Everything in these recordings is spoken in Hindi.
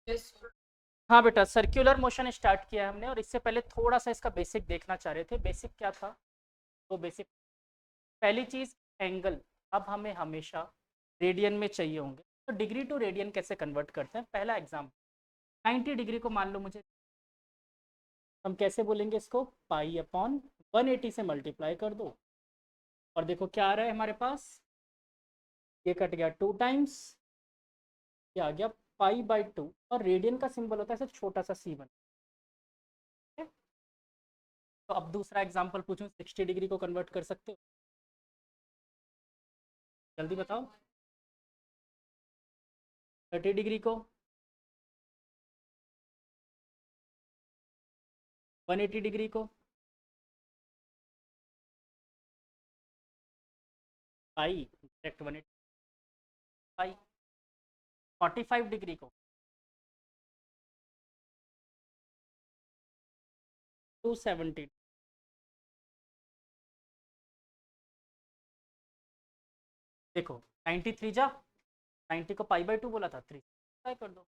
यस। हाँ बेटा, सर्कुलर मोशन स्टार्ट किया है हमने, और इससे पहले थोड़ा सा इसका बेसिक देखना चाह रहे थे। बेसिक क्या था? तो बेसिक, पहली चीज, एंगल। अब हमें हमेशा रेडियन में चाहिए होंगे, तो डिग्री टू रेडियन कैसे कन्वर्ट करते हैं? पहला एग्जाम्पल, 90 डिग्री को मान लो मुझे, हम कैसे बोलेंगे इसको? पाई अपॉन 180 से मल्टीप्लाई कर दो, और देखो क्या आ रहा है हमारे पास, ये कट गया 2 टाइम्स, ये आ गया पाई/2, और रेडियन का सिंबल होता है ऐसे छोटा सा C1। तो अब दूसरा एग्जाम्पल पूछूं, 60 डिग्री को कन्वर्ट कर सकते हो? जल्दी बताओ। 30 डिग्री को, 180 डिग्री को, पाई डायरेक्ट 180 पाई, 45 डिग्री को 270। देखो 93 जा, 90 को पाई/2 बोला था, 3 ट्राई कर दो,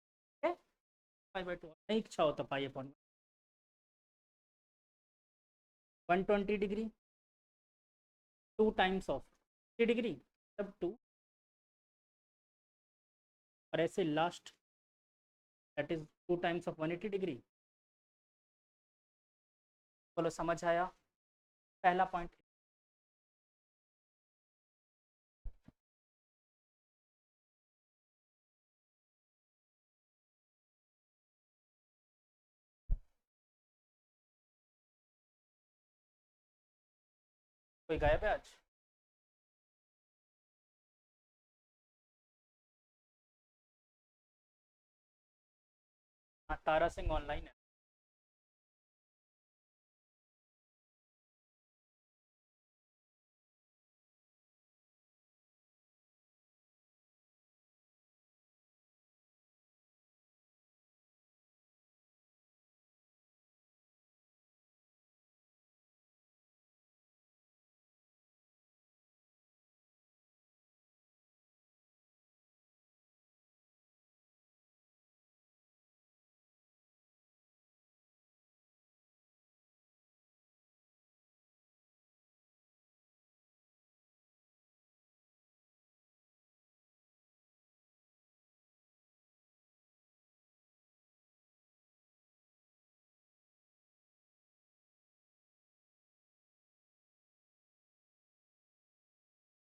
पाई/2 नहीं इच्छा होता, pi upon 120 degree, 2 times of 3 degree, तब 2, और ऐसे last, that is 2 times of 180 degree. बोलो समझ आया? पहला पॉइंट। कोई गायब है आज? हाँ, तारा सिंह ऑनलाइन है।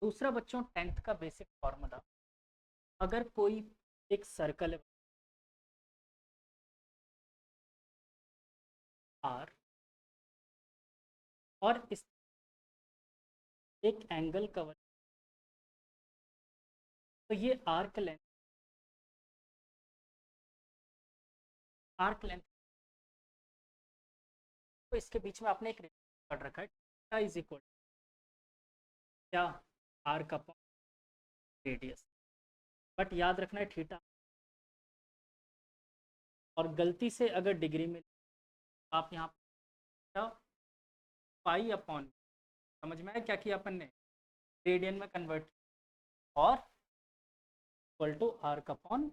दूसरा बच्चों, 10th का बेसिक फॉर्मूला, अगर कोई एक सर्कल है आर, और इस एक एंगल कवर, तो ये आर्क लेंथ, तो इसके बीच में आपने एक पढ़ रखा है, थीटा इज इक्वल क्या? Arc upon radius. बट याद रखना है थीटा, और गलती से अगर डिग्री में आप यहाँ पाई अपॉन, समझ में आया क्या किया अपन ने? रेडियन में कन्वर्ट, और इक्वल टू आर्क अपॉन,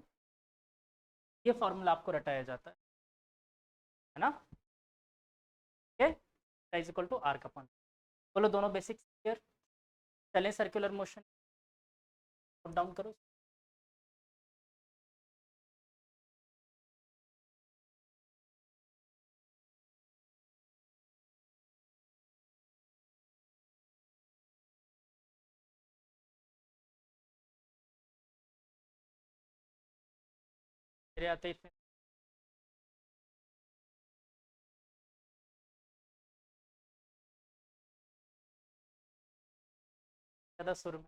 ये फॉर्मूला आपको रटाया जाता है ना? Theta is equal to arc upon. बोलो दोनों बेसिक्स क्लियर? चलें सर्कुलर मोशन, नोट डाउन करो। मेरे आते इसमें ज़्यादा सुर में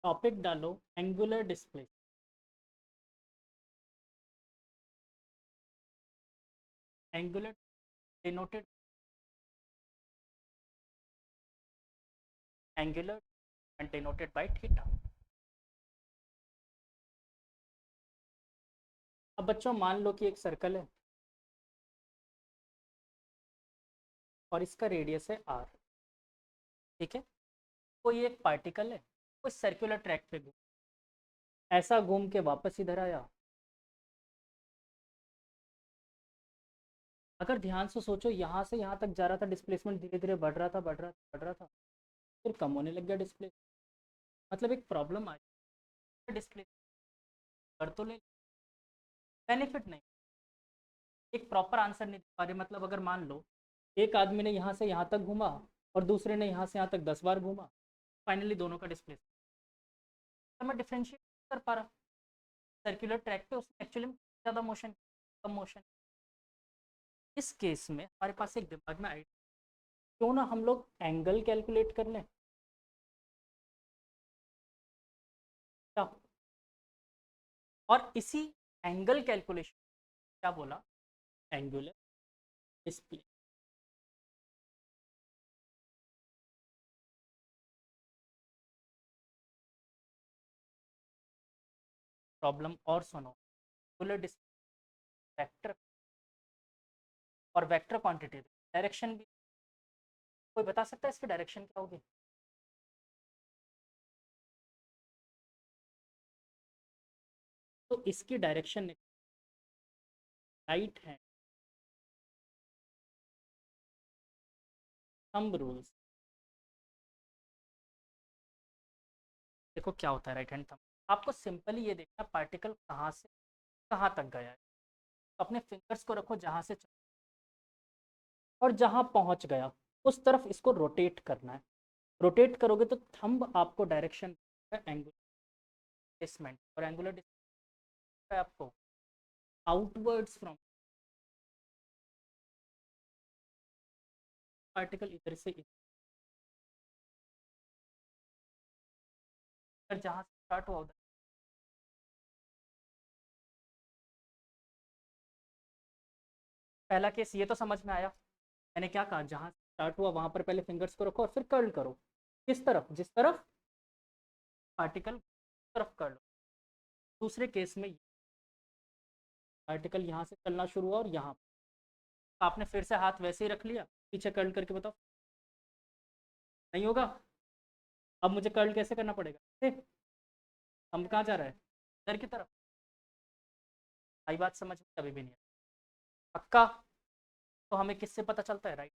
टॉपिक डालो angular displacement. Angular denoted angular and denoted by theta. अब बच्चों मान लो कि एक सर्कल है और इसका रेडियस है r, ठीक है। कोई एक पार्टिकल है, कोई सर्कुलर ट्रैक पे घूम, ऐसा घूम के वापस इधर आया। अगर ध्यान से सोचो, यहाँ से यहाँ तक जा रहा था, डिस्प्लेसमेंट धीरे धीरे बढ़ रहा था, बढ़ रहा था, बढ़ रहा था, फिर कम होने लग गया डिस्प्लेस। मतलब एक प्रॉब्लम आई, डिस्प्लेस कर तो ले, बेनिफिट नहीं, एक प्रॉपर आंसर नहीं दे पा रहे। मतलब अगर मान लो एक आदमी ने यहाँ से यहाँ तक घूमा और दूसरे ने यहाँ से यहाँ तक 10 बार घूमा, फाइनली दोनों का डिस्प्लेस, तो मैं डिफ्रेंशिएट कर पा रहा। सर्कुलर ट्रैक पे उसने एक्चुअली में ज़्यादा मोशन, कम मोशन। इस केस में हमारे पास एक दिमाग में आइडिया, क्यों ना हम लोग एंगल कैलकुलेट कर लें। क्या? और इसी एंगल कैलकुलेशन क्या बोला, एंगुलर डिस्प्ले। प्रॉब्लम और सुनो, एंगुलर डिस्प्ले वेक्टर और वेक्टर क्वांटिटी, डायरेक्शन भी कोई बता सकता है इसकी डायरेक्शन क्या होगी? तो इसकी direction right hand thumb rules. देखो क्या होता है राइट हैंड थंब, आपको सिंपली ये देखना पार्टिकल कहाँ से कहाँ तक गया है। तो अपने फिंगर्स को रखो जहाँ से और जहाँ पहुँच गया उस तरफ इसको रोटेट करना है। रोटेट करोगे तो थंब आपको डायरेक्शन एंगुलर डिस्प्लेसमेंट, और एंगुलर डिस्प्लेसमेंट आपको आउटवर्ड्स फ्रॉम पार्टिकल इधर से इधर, जहाँ से स्टार्ट हुआ उधर। पहला केस ये तो समझ में आया, मैंने क्या कहा, जहाँ से स्टार्ट हुआ वहां पर पहले फिंगर्स को रखो और फिर कर्ल करो। किस तरफ? जिस तरफ पार्टिकल तरफ कर्ल लो। दूसरे केस में पार्टिकल यहाँ से चलना शुरू हुआ और यहाँ आपने फिर से हाथ वैसे ही रख लिया, पीछे कर्ल करके बताओ, नहीं होगा। अब मुझे कर्ल कैसे करना पड़ेगा, हम कहाँ जा रहा है, इधर की तरफ। आई बात समझ में? अभी भी नहीं है पक्का? तो हमें किससे पता चलता है, राइट।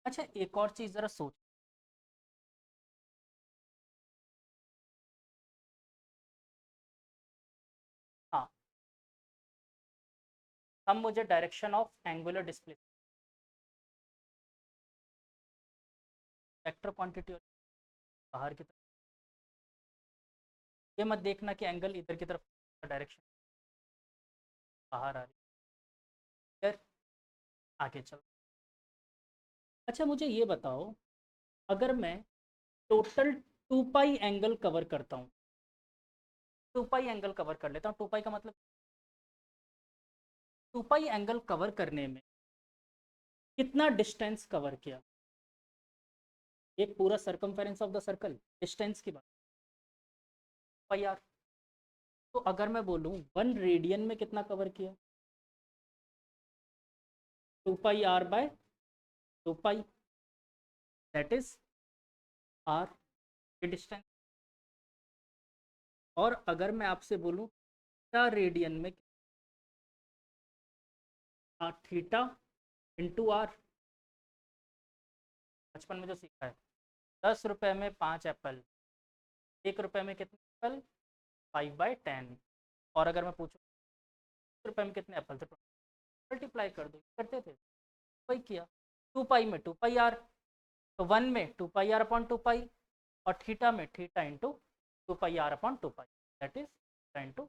अच्छा एक और चीज जरा सोच, हाँ, हम मुझे direction of angular display vector quantity बाहर की तरफ, ये मत देखना कि एंगल इधर की तरफ डायरेक्शन बाहर आ रही है। फिर आगे चल। अच्छा मुझे ये बताओ, अगर मैं टोटल 2 पाई एंगल कवर करता हूँ, 2 पाई एंगल कवर कर लेता हूँ, 2 पाई का मतलब 2 पाई एंगल कवर करने में कितना डिस्टेंस कवर किया, एक पूरा circumference of the circle, distance की बात, पाई आर। तो अगर मैं बोलूँ 1 रेडियन में कितना कवर किया, 2 pi r/2 pi, that is R, ये डिस्टेंस। और अगर मैं आपसे बोलूँ थीटा रेडियन में, थीटा इंटू आर, बचपन में जो सीखा है, 10 रुपए में 5 एप्पल, 1 रुपए में कितने एप्पल, 5/10। और अगर मैं पूछूँ 10 रुपए में कितने एप्पल थे, मल्टीप्लाई कर दो, करते थे, वही किया। 2 पाई में 2 पाई आर, तो 1 में 2 पाई आर/2 पाई, और थीटा में theta into 2 pi r pi, that is into.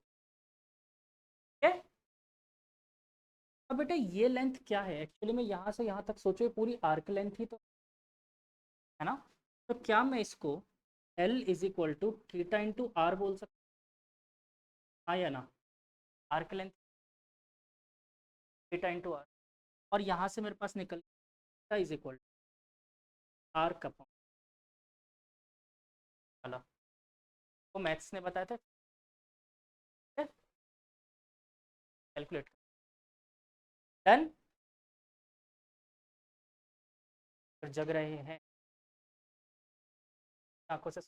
अब बेटा ये लेंथ क्या है एक्चुअली में, यहाँ से यहाँ तक सोचो, ये पूरी आर्क लेंथ ही तो है ना। तो क्या मैं इसको L is equal to theta into R बोल सकता हूँ, हाँ या ना? Arc length theta into R, और यहाँ से मेरे पास निकल theta is equal to arc upon वाला, वो मैथ्स ने बताया था, कैलकुलेट डन। जग रहे हैं आंखों से।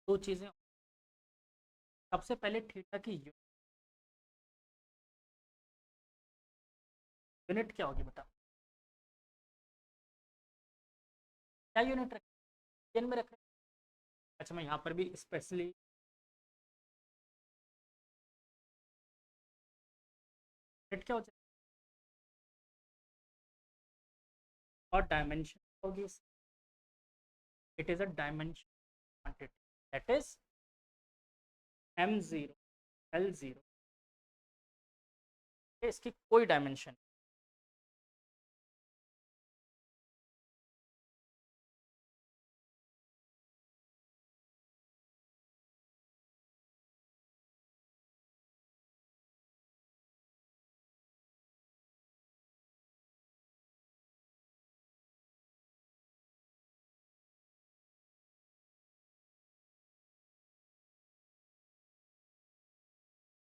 दो चीज़ें, सबसे पहले थीटा की यूनिट क्या होगी बता, क्या यूनिट रखें, में रखें? अच्छा, मैं यहाँ पर भी स्पेशली यूनिट क्या हो जाए, और डायमेंशन होगी, it is a dimension quantity, that is m0 l0, इसकी कोई डायमेंशन।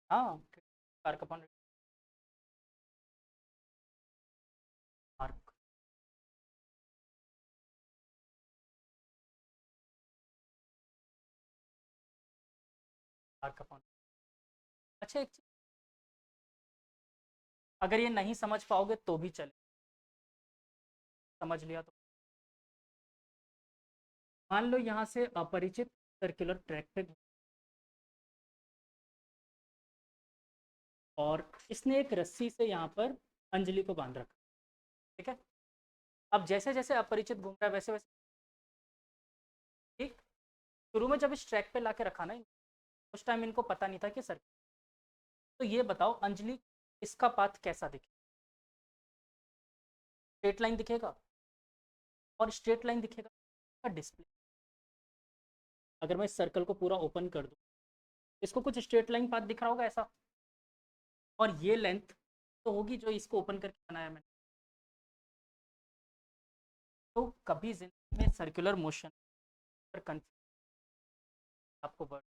हाँ, arc upon arc, arc upon. अच्छा, एक चीज, अगर ये नहीं समझ पाओगे तो भी चले, समझ लिया तो मान लो यहाँ से अपरिचित सर्कुलर ट्रैक पे, और इसने एक रस्सी से यहाँ पर अंजलि को बांध रखा, ठीक है? अब जैसे जैसे अपरिचित घूम रहा है वैसे वैसे, ठीक, शुरू में जब इस ट्रैक पे लाके रखा ना, उस टाइम इनको पता नहीं था कि सर, तो ये बताओ अंजलि इसका पाथ कैसा दिखे, स्ट्रेट लाइन दिखेगा, और स्ट्रेट लाइन दिखेगा डिस्प्ले, अगर मैं इस सर्कल को पूरा ओपन कर दूं, इसको कुछ स्ट्रेट लाइन पाथ दिख रहा होगा ऐसा, और ये लेंथ तो होगी जो इसको ओपन करके बनाया मैंने। तो कभी जिंदगी में सर्कुलर मोशन पर कंफ्यूज आपको वर्ड,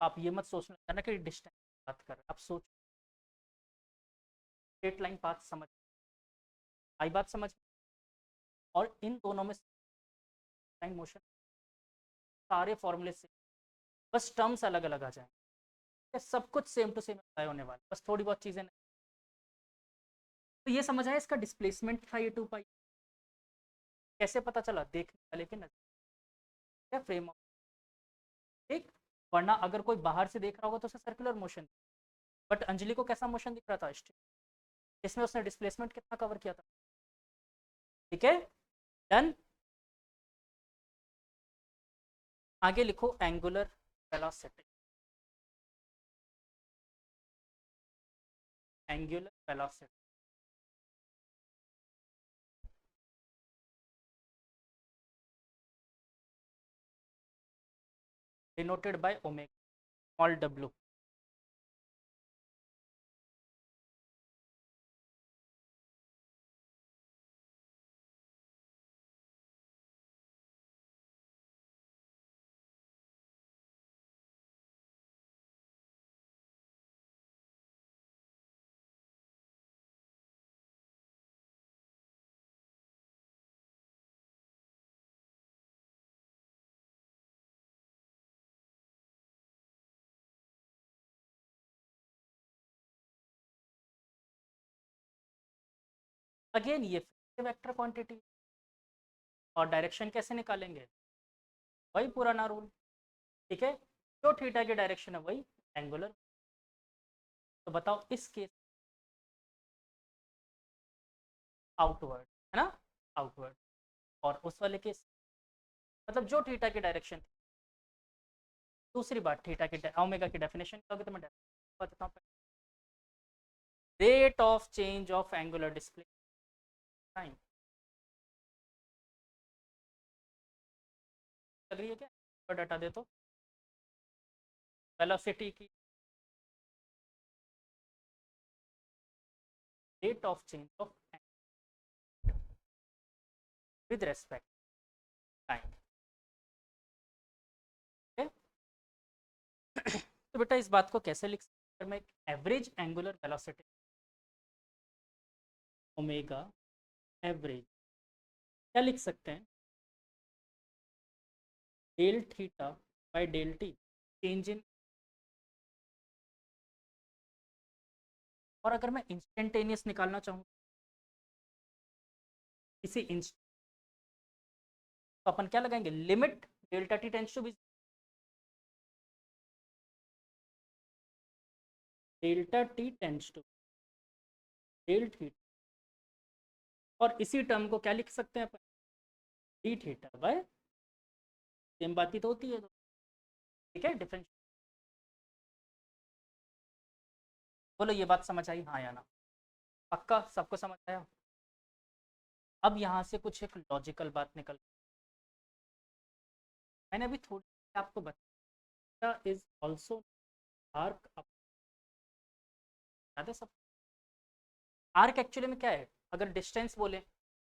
आप ये मत सोचना ना कि डिस्टेंस बात कर रहे हैं, आप सोच स्ट्रेट लाइन पाथ समझ, आई बात समझ, और इन दोनों में लाइन मोशन सारे फॉर्मूले से, बस टर्म्स अलग अलग आ जाएंगे, सब कुछ सेम टू सेम अप्लाई होने वाला, बस थोड़ी बहुत चीजें नहीं। तो ये समझ आया, इसका डिस्प्लेसमेंट था ये 2 पाई, कैसे पता चला, देखने वाले के नजर, क्या फ्रेम ऑफ, ठीक, वरना अगर कोई बाहर से देख रहा होगा तो उसे सर्कुलर मोशन, बट अंजलि को कैसा मोशन दिख रहा था, इसमें उसने डिस्प्लेसमेंट कितना कवर किया था, ठीक है, डन। आगे लिखो angular velocity, angular velocity denoted by omega, small w, again ये वेक्टर क्वांटिटी, और डायरेक्शन कैसे निकालेंगे, वही पुराना रूल। ठीक है, जो थीटा की डायरेक्शन है वही एंगुलर। तो बताओ इस केस आउटवर्ड है ना, आउटवर्ड। और उस वाले केस मतलब जो थीटा की डायरेक्शन थी। दूसरी बात, थीटा की ओमेगा की डेफिनेशन क्या होगी, तो मैं बताता हूँ। Rate of change of angular displacement time. चल रही है क्या, और डाटा दे तो वेलोसिटी की rate of change of with respect time. तो बेटा इस बात को कैसे लिख सकते हैं, मैं average angular velocity omega average क्या लिख सकते हैं, del theta by del T change in. और अगर मैं इंस्टेंटेनियस निकालना चाहूँ इसी इंस्ट, तो अपन क्या लगाएंगे, limit delta T tends to be delta T tends to del theta, और इसी टर्म को क्या लिख सकते हैं अपन, डी थीटा बाय, सेम बात ही तो होती है तो। ठीक है, डिफरेंस। बोलो ये बात समझ आई, हाँ या ना, पक्का सबको समझ आया। अब यहाँ से कुछ एक लॉजिकल बात निकल, मैंने अभी थोड़ी आपको बताया इज ऑल्सो आर्क अप, याद है सब। आर्क एक्चुअली में क्या है, अगर डिस्टेंस बोले,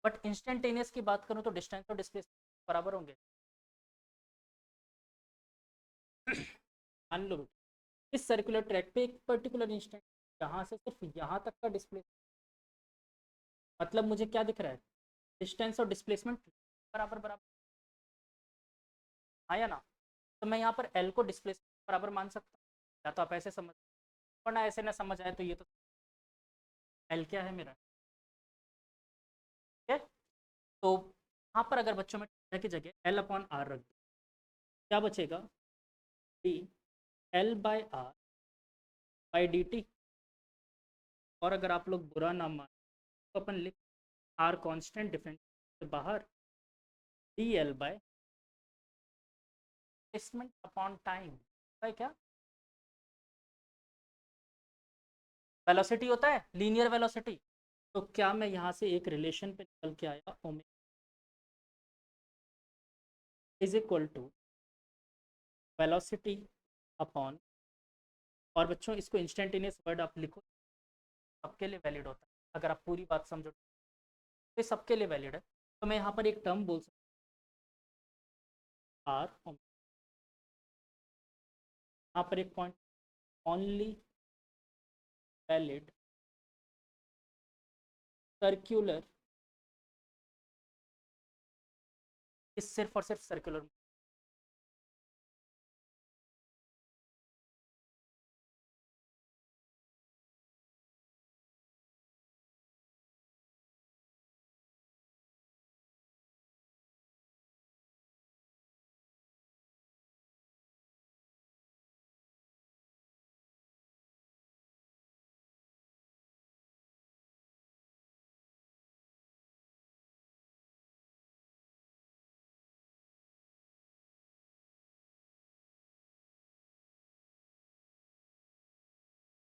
बट इंस्टेंटेनियस की बात करूँ तो डिस्टेंस और डिस्प्लेसमेंट बराबर होंगे। मान लो इस सर्कुलर ट्रैक पे एक पर्टिकुलर इंस्टेंट, यहाँ से सिर्फ यहाँ तक का डिस्प्लेस, मतलब मुझे क्या दिख रहा है, डिस्टेंस और डिस्प्लेसमेंट बराबर बराबर, हाँ या ना। तो मैं यहाँ पर एल को डिस्प्लेसमेंट बराबर मान सकता हूँ, या तो आप ऐसे समझ, वरना ऐसे ना समझ आए तो ये तो एल क्या है मेरा। ठीक है, तो यहाँ पर अगर बच्चों में थीटा की जगह एल अपॉन आर रख दो, क्या बचेगा, D L by R by D T. और अगर आप लोग बुरा ना मान तो अपन लिख आर कांस्टेंट, डिफरेंस से बाहर D L bye displacement upon time है क्या, वेलोसिटी होता है लीनियर वेलोसिटी। तो क्या मैं यहाँ से एक रिलेशन पे निकल के आया, omega is equal to velocity upon, और बच्चों इसको इंस्टेंटेनियस वर्ड आप लिखो, सबके लिए वैलिड होता है, अगर आप पूरी बात समझो तो ये सबके लिए वैलिड है। तो मैं यहाँ पर एक टर्म बोल सकता हूँ आर, यहाँ पर एक पॉइंट ओनली वैलिड सर्क्यूलर, इस सिर्फ और सिर्फ सर्कुलर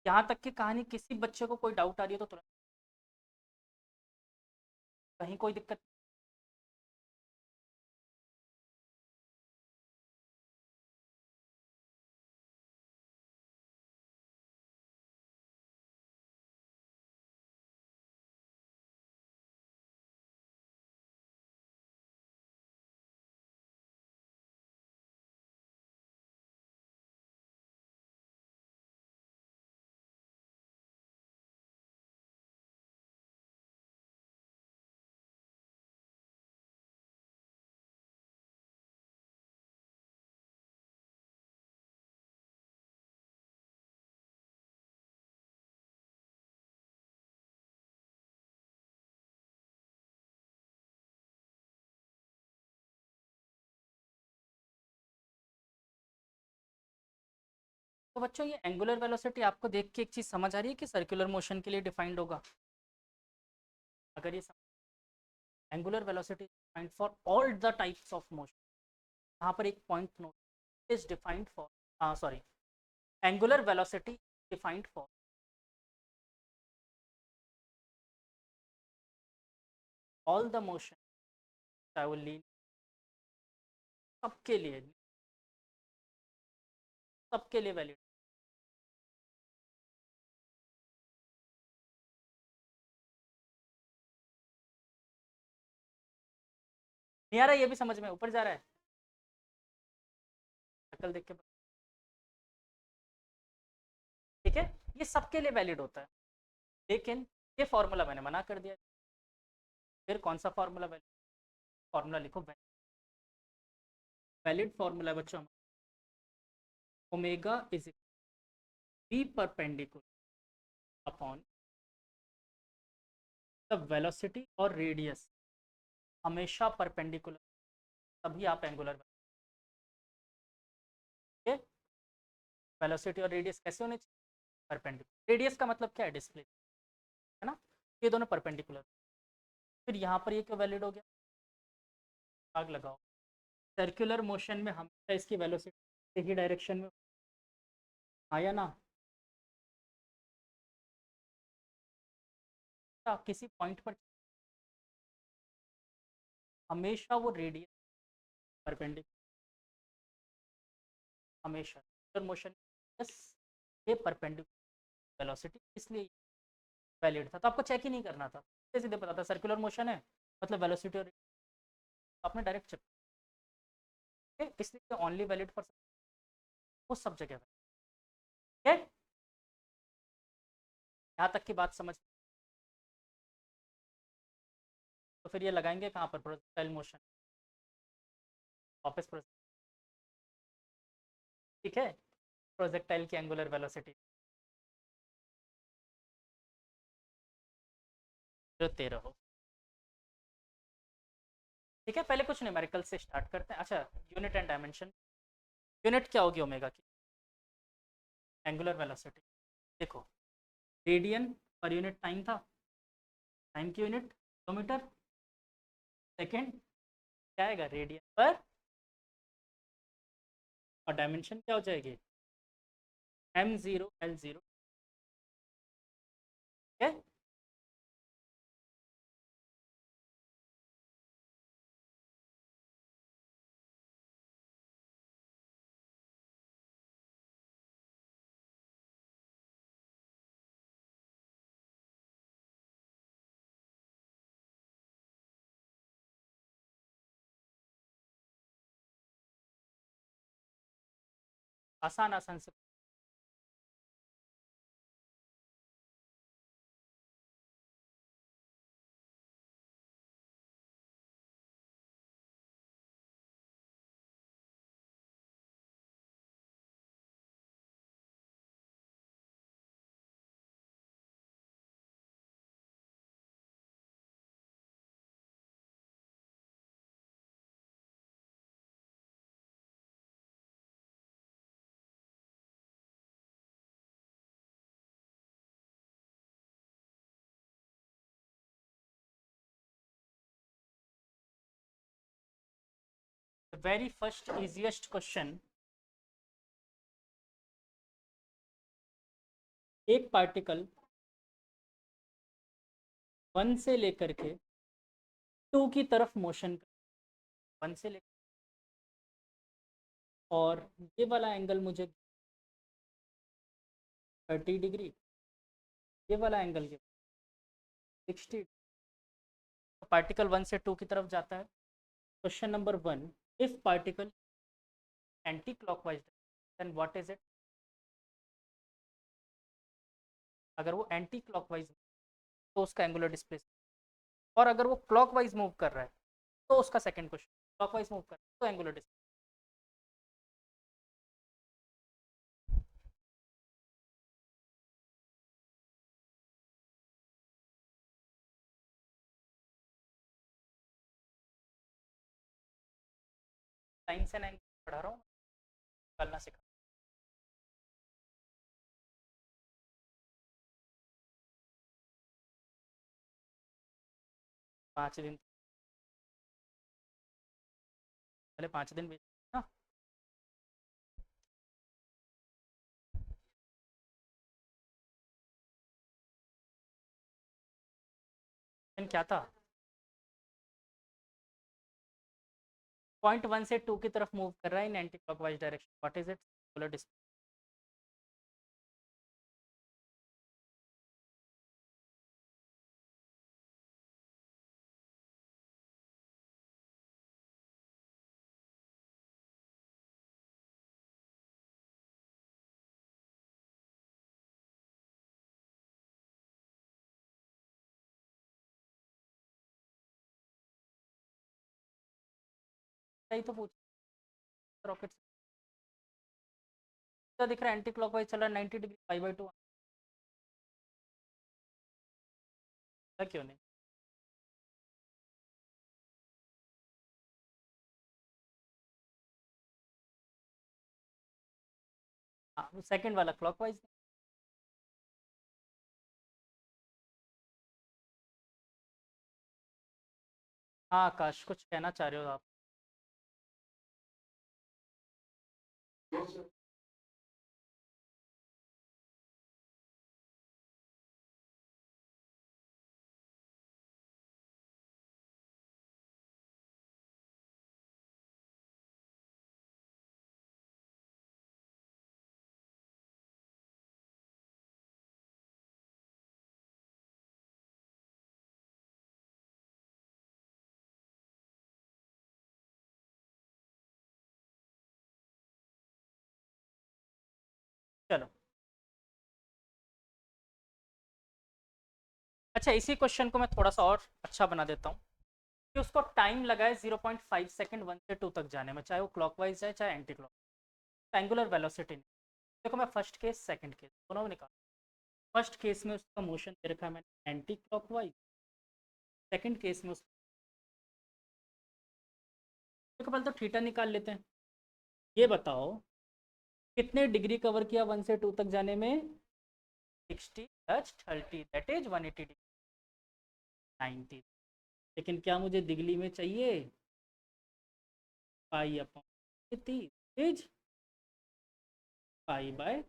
यहाँ तक की कहानी किसी बच्चे को कोई डाउट आ रही है तो तुरंत, कहीं कोई दिक्कत बच्चों ये एंगुलर वेलोसिटी आपको देख के एक चीज़ समझ आ रही है कि सर्कुलर मोशन के लिए डिफाइंड होगा। अगर ये angular velocity defined for all the types of motion, यहाँ पर एक point note, is defined for sorry angular velocity defined for all the motion, चाहे वो लीन, सबके लिए वैलिड। नहीं आ रहा है ये भी समझ में, ऊपर जा रहा है, शक्ल देख के। ठीक है, ये सबके लिए वैलिड होता है, लेकिन ये फॉर्मूला मैंने मना कर दिया। फिर कौन सा फॉर्मूला वैलिड? फॉर्मूला लिखो, वैलिड फॉर्मूला बच्चों, omega is V perpendicular upon the velocity और रेडियस, हमेशा परपेंडिकुलर, तभी आप एंगुलर। वेलोसिटी और रेडियस कैसे होने चाहिए? परपेंडिकुलर। रेडियस का मतलब क्या है? डिस्प्ले, है ना? ये दोनों परपेंडिकुलर। फिर यहाँ पर ये क्यों वैलिड हो गया? आग लगाओ, सर्कुलर मोशन में हमेशा इसकी वेलोसिटी ही डायरेक्शन में, आया ना? आप किसी पॉइंट पर हमेशा वो रेडियस परपेंडिकुलर, हमेशा सर्कुलर मोशन यस, ये परपेंडिकुलर वेलोसिटी, इसलिए वैलिड था। तो आपको चेक ही नहीं करना था, सीधे सीधे पता था सर्कुलर मोशन है मतलब वेलोसिटी और आपने डायरेक्ट चेक, इसलिए ओनली वैलिड फॉर वो सब जगह। ठीक है, यहाँ तक की बात समझ। तो फिर ये लगाएंगे कहाँ पर? प्रोजेक्टाइल मोशन, वापस ठीक है, प्रोजेक्टाइल की एंगुलर वेलोसिटी जो 13 हो। ठीक है, पहले कुछ न्यूमेरिकल से स्टार्ट करते हैं। अच्छा, यूनिट एंड डायमेंशन। यूनिट क्या होगी ओमेगा की? Angular velocity. देखो, रेडियन पर यूनिट टाइम था, टाइम की यूनिट किलोमीटर सेकेंड, क्या आएगा? रेडियन पर, और डायमेंशन क्या हो जाएगी? m0 l0। ठीक है, आसान आसान से। वेरी फर्स्ट इजिएस्ट क्वेश्चन, एक पार्टिकल 1 से लेकर के 2 की तरफ मोशन, 1 से लेकर, और ये वाला एंगल मुझे 30 डिग्री, ये वाला एंगल के 60। पार्टिकल 1 से 2 की तरफ जाता है। Question number 1, if particle anti clockwise then what is it? अगर वो एंटी क्लॉकवाइज तो उसका एंगुलर डिस्प्लेसमेंट, और अगर वो क्लॉकवाइज मूव कर रहा है तो उसका सेकंड क्वेश्चन, क्लॉकवाइज मूव कर रहा है तो angular displacement. Science and angle पढ़ा रहा हूँ, निकालना सिखा। 5 दिन, पहले 5 दिन भेज ना। क्या था? 0.1 से 2 की तरफ मूव कर रहा है in anticlockwise direction, what is it? Solar distance. सही तो पूछ, रॉकेट दिख रहा है एंटी क्लॉकवाइज चल रहा है 90 डिग्री, 5/2 क्यों नहीं? हाँ, सेकंड वाला क्लॉकवाइज। हाँ आकाश, कुछ कहना चाह रहे हो आप? चलो, अच्छा इसी क्वेश्चन को मैं थोड़ा सा और अच्छा बना देता हूँ कि उसको टाइम लगा है 0.5 सेकेंड 1 से 2 तक जाने में, चाहे वो क्लॉकवाइज है चाहे एंटी क्लॉक। एंगुलर वेलोसिटी देखो, मैं फर्स्ट केस सेकंड केस दोनों में निकाल। फर्स्ट केस में उसका मोशन दे रखा है मैंने एंटी क्लॉकवाइज, सेकंड केस में उसको देखो, पहले तो थीटा निकाल लेते हैं। ये बताओ कितने डिग्री कवर किया 1 से 2 तक जाने में? 60 प्लस 30 दैट इज 180 डिग्री, 90। लेकिन क्या मुझे दिगली में चाहिए? Pi upon 30 is pi by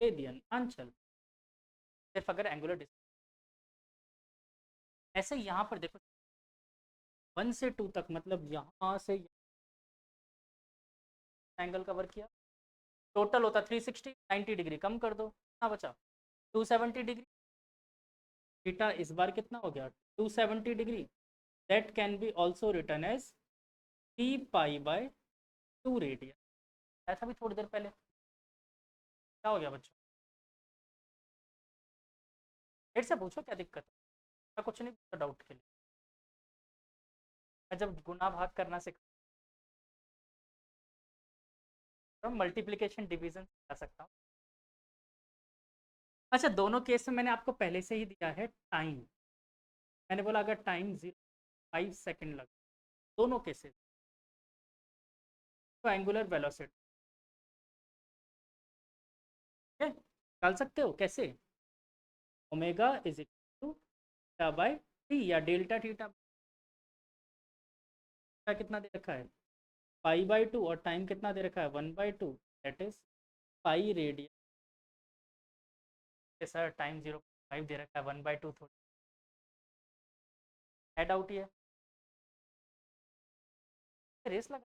radian answer. सिर्फ अगर एंगुलर डिस्टेंस, ऐसे यहाँ पर देखो 1 से 2 तक, मतलब यहाँ से एंगल कवर किया, टोटल होता 360, 90 डिग्री कम कर दो, कितना बचा? 270 डिग्री। थीटा इस बार कितना हो गया? 270 degree. That can be also written as 3 pi by 2 radian. ऐसा भी थोड़ी देर पहले क्या हो गया बच्चों? फिर से पूछो क्या दिक्कत है? मैं कुछ नहीं पूछा डाउट के लिए। मैं जब गुना भाग करना सिखा मल्टीप्लिकेशन डिवीजन सिखा सकता हूँ। अच्छा, दोनों केस में मैंने आपको पहले से ही दिया है टाइम। मैंने बोला अगर टाइम 0.5 सेकेंड लगा दोनों केसेस, तो एंगुलर वेलोसिटी निकाल सकते हो कैसे? Omega is equal to theta by T या डेल्टा थीटा का कितना दे रखा है? पाई/2, और टाइम कितना दे रखा है? 1/2, that is pi radian. Sir time 0.5 दे रखा है, 1/2 थोड़ी है, डाउट ही है। रेस लगा।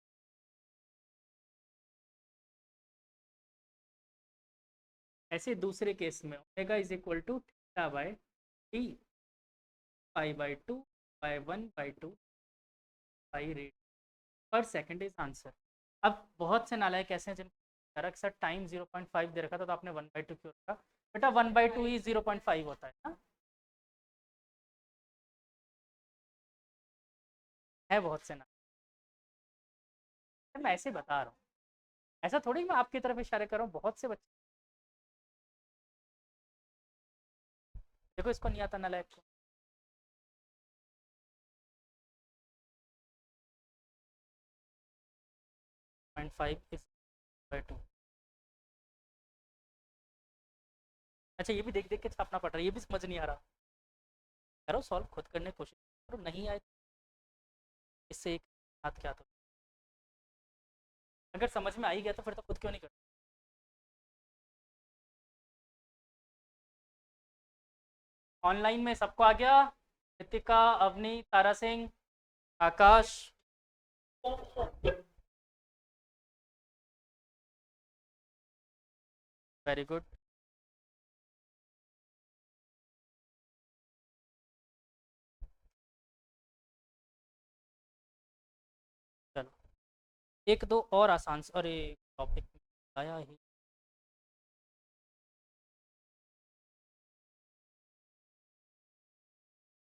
ऐसे दूसरे केस में omega is equal to theta by t, pi by 1/2 pi radian per second is answer. अब बहुत से नालायक ऐसे हैं जिनको सर टाइम 0.5 दे रखा था तो आपने 1/2 क्यों रखा? बेटा 1/2 ही 0.5 होता है ना। है बहुत से ना, मैं ऐसे बता रहा हूँ, ऐसा थोड़ी मैं आपकी तरफ इशारे कर रहा हूँ, बहुत से बच्चे देखो इसको नहीं आता नालायक को। 0.5 इज 2। अच्छा, ये भी देख देख के छापना पड़ रहा है, ये भी समझ नहीं आ रहा। करो सॉल्व खुद करने की कोशिश। करो, नहीं आए इससे एक हाथ क्या था। अगर समझ में आ ही गया तो फिर तो खुद क्यों नहीं करते। ऑनलाइन में सबको आ गया? रितिका, अवनी, तारा सिंह, आकाश। Very good. चलो एक दो और आसान से, अरे टॉपिक आया ही।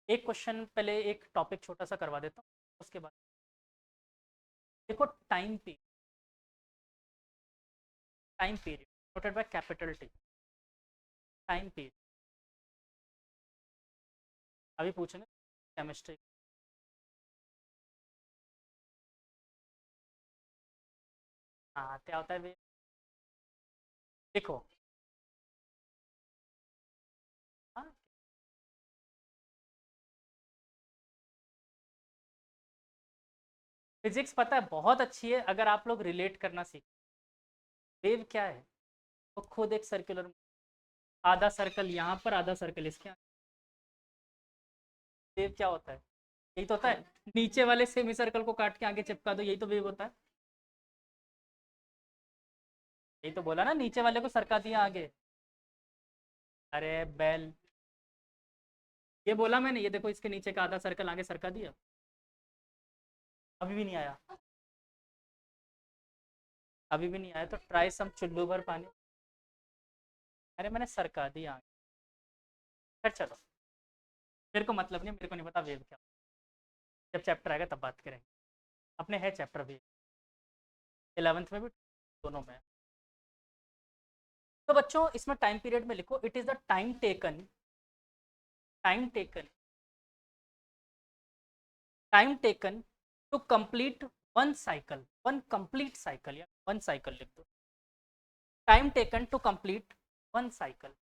एक क्वेश्चन पहले, एक टॉपिक छोटा सा करवा देता हूँ, उसके बाद देखो time period noted by capital T. Time period अभी पूछेंगे केमिस्ट्री। हाँ क्या होता है वे, देखो। हाँ फिजिक्स पता है बहुत अच्छी है अगर आप लोग रिलेट करना सीख। वेव क्या है? वो खुद एक सर्कुलर, आधा सर्कल यहाँ पर, आधा सर्कल इसके यहाँ। वेव क्या होता है? यही तो होता है, नीचे वाले सेमी सर्कल को काट के आगे चिपका दो, यही तो वेव होता है। यही तो बोला ना, नीचे वाले को सरका दिया आगे। अरे बेल, ये बोला मैंने, ये देखो इसके नीचे का आधा सर्कल आगे सरका दिया। अभी भी नहीं आया? अभी भी नहीं आया तो ट्राई सम चुल्लू भर पानी। अरे मैंने सरका दिया आगे। फिर चलो, मेरे को मतलब नहीं, मेरे को नहीं पता वेव क्या। जब चैप्टर आएगा तब बात करेंगे। अपने है चैप्टर भी, 11th में भी, दोनों में। तो बच्चों इसमें टाइम पीरियड में लिखो, it is the time taken time taken to complete one complete cycle, या वन साइकिल लिख दो। Time taken to complete one cycle.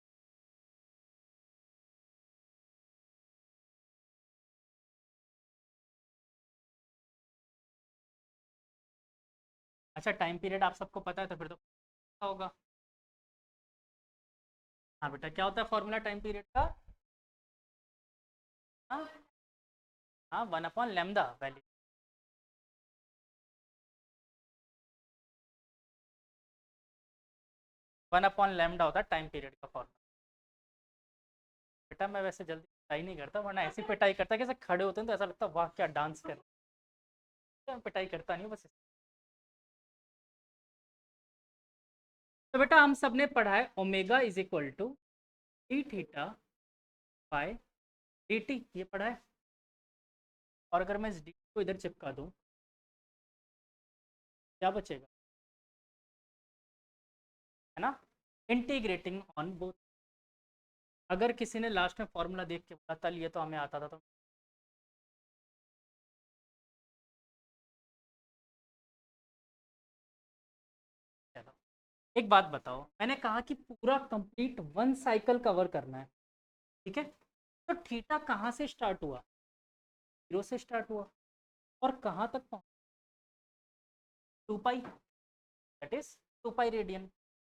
अच्छा टाइम पीरियड आप सबको पता है तो फिर तो पता होगा। हाँ बेटा, क्या होता है फॉर्मूला टाइम पीरियड का? हाँ हाँ, 1/λ वैल्यू। 1/λ होता है टाइम पीरियड का फॉर्मूला। बेटा मैं वैसे जल्दी पिटाई नहीं करता, वरना ऐसी पिटाई करता कि ऐसे खड़े होते हैं तो ऐसा लगता है वाह क्या डांस कर। मैं पिटाई करता नहीं हूँ बस। तो बेटा हम सब ने पढ़ा है omega is equal to D theta by D T, ये पढ़ा है। और अगर मैं इस डी को इधर चिपका दूं, क्या बचेगा? है ना, इंटीग्रेटिंग ऑन बोथ। अगर किसी ने लास्ट में फॉर्मूला देख के बोला तल ये तो हमें आता था, तो चलो एक बात बताओ, मैंने कहा कि पूरा कंप्लीट वन साइकिल कवर करना है, ठीक है? तो थीटा कहाँ से स्टार्ट हुआ? 0 से स्टार्ट हुआ, और कहाँ तक पहुंचा? 2 पाई, दैट इज 2 पाई रेडियन।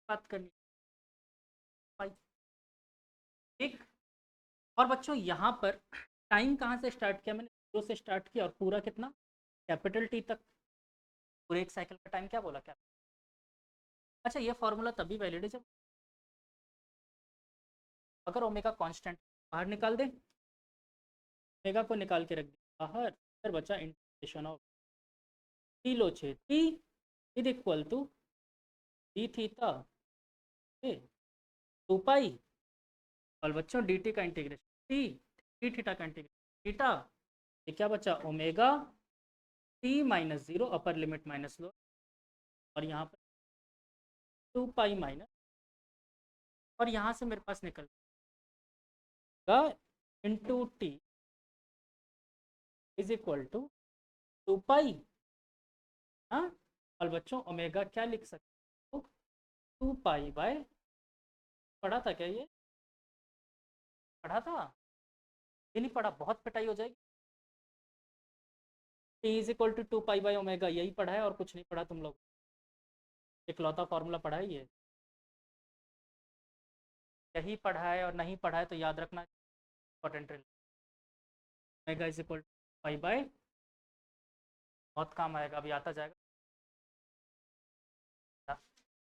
बात करनी पाई, ठीक। और बच्चों यहाँ पर टाइम कहाँ से स्टार्ट किया मैंने? 0 से स्टार्ट किया, और पूरा कितना? कैपिटल टी तक। पूरे एक साइकिल का टाइम क्या बोला, क्या? अच्छा ये फॉर्मूला तभी वैलिड है जब अगर ओमेगा कांस्टेंट, बाहर निकाल दे, ओमेगा को निकाल के रख दे बाहर, फिर बचा इंटीग्रेशन ऑफ टी लो छे t is equal to D theta 2 pi, और बच्चों डी टी का इंटीग्रेशन टी, डी थीटा का इंटीग्रेशन थीटा, ये क्या बचा? Omega t-0 upper limit minus लो, और यहाँ पर 2 पाई माइनस, और यहाँ से मेरे पास निकल into T is equal to 2 pi. हाँ, और बच्चों ओमेगा क्या लिख सकते हो? 2 पाई बाय, पढ़ा था क्या ये? पढ़ा था? ये नहीं पढ़ा, बहुत पिटाई हो जाएगी। T is equal to 2 pi by omega, यही पढ़ा है और कुछ नहीं पढ़ा तुम लोग? इकलौता फॉर्मूला पढ़ा है ये, यही पढ़ा है और नहीं पढ़ा है तो याद रखना important. Omega is equal to pi by, बहुत काम आएगा, अभी आता जाएगा।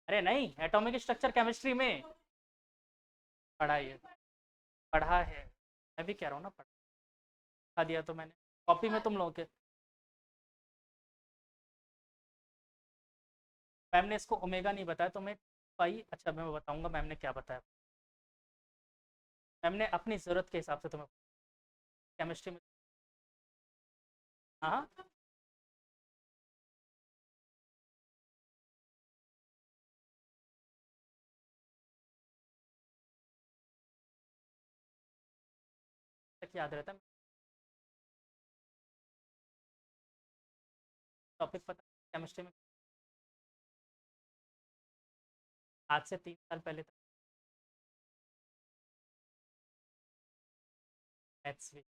अरे नहीं, एटॉमिक स्ट्रक्चर केमिस्ट्री में पढ़ा है, पढ़ा है। मैं भी कह रहा हूँ ना, पढ़ा दिया तो मैंने कॉपी में तुम लोगों के। मैम ने इसको ओमेगा नहीं बताया तो मैं पाई, अच्छा मैं बताऊंगा मैम ने क्या बताया। मैम ने अपनी ज़रूरत के हिसाब से तुम्हें केमिस्ट्री में। हाँ, तक याद रहता है। टॉपिक पता केमिस्ट्री में, आज से 3 साल पहले तक मैथ्स भी था।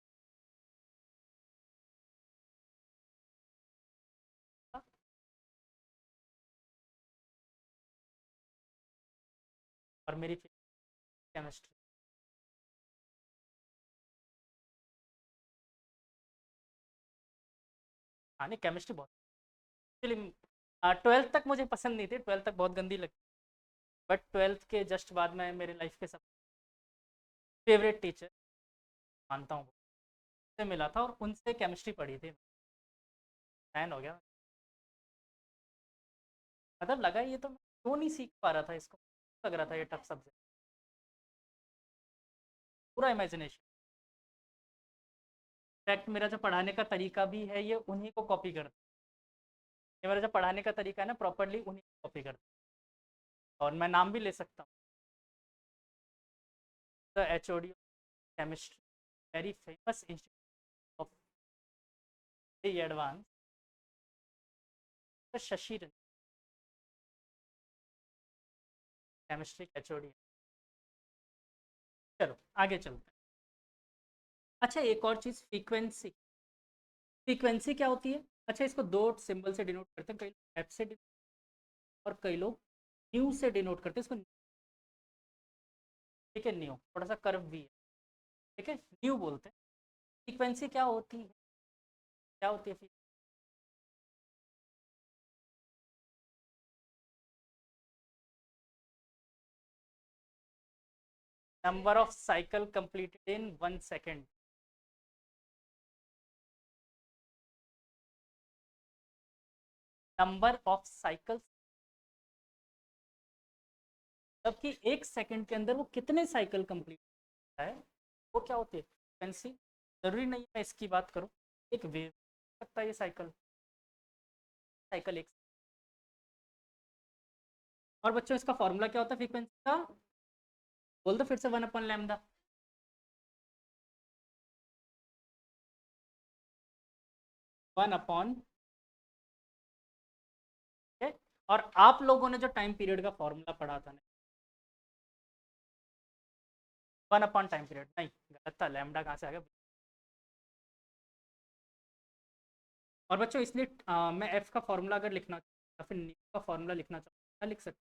और मेरी केमिस्ट्री, हाँ नहीं केमिस्ट्री बहुत, एक्चुअली 12th तक मुझे पसंद नहीं थी, 12th तक बहुत गंदी लगती, बट 12th के जस्ट बाद में मेरे लाइफ के सब फेवरेट टीचर मानता हूँ से मिला था और उनसे केमिस्ट्री पढ़ी थी, फैन हो गया। मतलब लगा ये तो मैं क्यों नहीं सीख पा रहा था इसको, लग रहा था ये टफ सब्जेक्ट, पूरा इमेजिनेशन। इनफैक्ट मेरा जो पढ़ाने का तरीका भी है ये उन्हीं को कॉपी करता है, ये मेरा जो पढ़ाने का तरीका है ना प्रॉपरली उन्हीं को कॉपी करता है। और मैं नाम भी ले सकता हूँ, the H O D chemistry, very famous institute of advance, Shashi Ranjan chemistry H O D. चलो आगे चलते हैं। अच्छा एक और चीज़, फ्रीक्वेंसी, फ्रीक्वेंसी क्या होती है? अच्छा इसको दो सिंबल से डिनोट करते हैं, कई लोग एफ से और कई लोग न्यू से डिनोट करते हैं इसको, ठीक है न्यू, थोड़ा सा कर्व भी है, ठीक है न्यू बोलते हैं। फ्रीक्वेंसी क्या होती है, क्या होती है? Number of cycle completed in 1 second, number of cycles, जबकि 1 सेकेंड के अंदर वो कितने साइकिल कंप्लीट होता है, वो क्या होती है फ्रीक्वेंसी। जरूरी नहीं मैं इसकी बात करूँ, एक वेव सकता है ये साइकिल, साइकिल एक। और बच्चों इसका फॉर्मूला क्या होता है फ्रीक्वेंसी का, बोल दो फिर से, 1/λ। 1/, और आप लोगों ने जो टाइम पीरियड का फॉर्मूला पढ़ा था ना, 1/टाइम पीरियड, नहीं गलत था, लैम्डा कहाँ से आ गया। और बच्चों इसलिए मैं एफ का फॉर्मूला अगर लिखना या फिर न्यू का फॉर्मूला लिखना चाहूँ क्या लिख सकते हैं?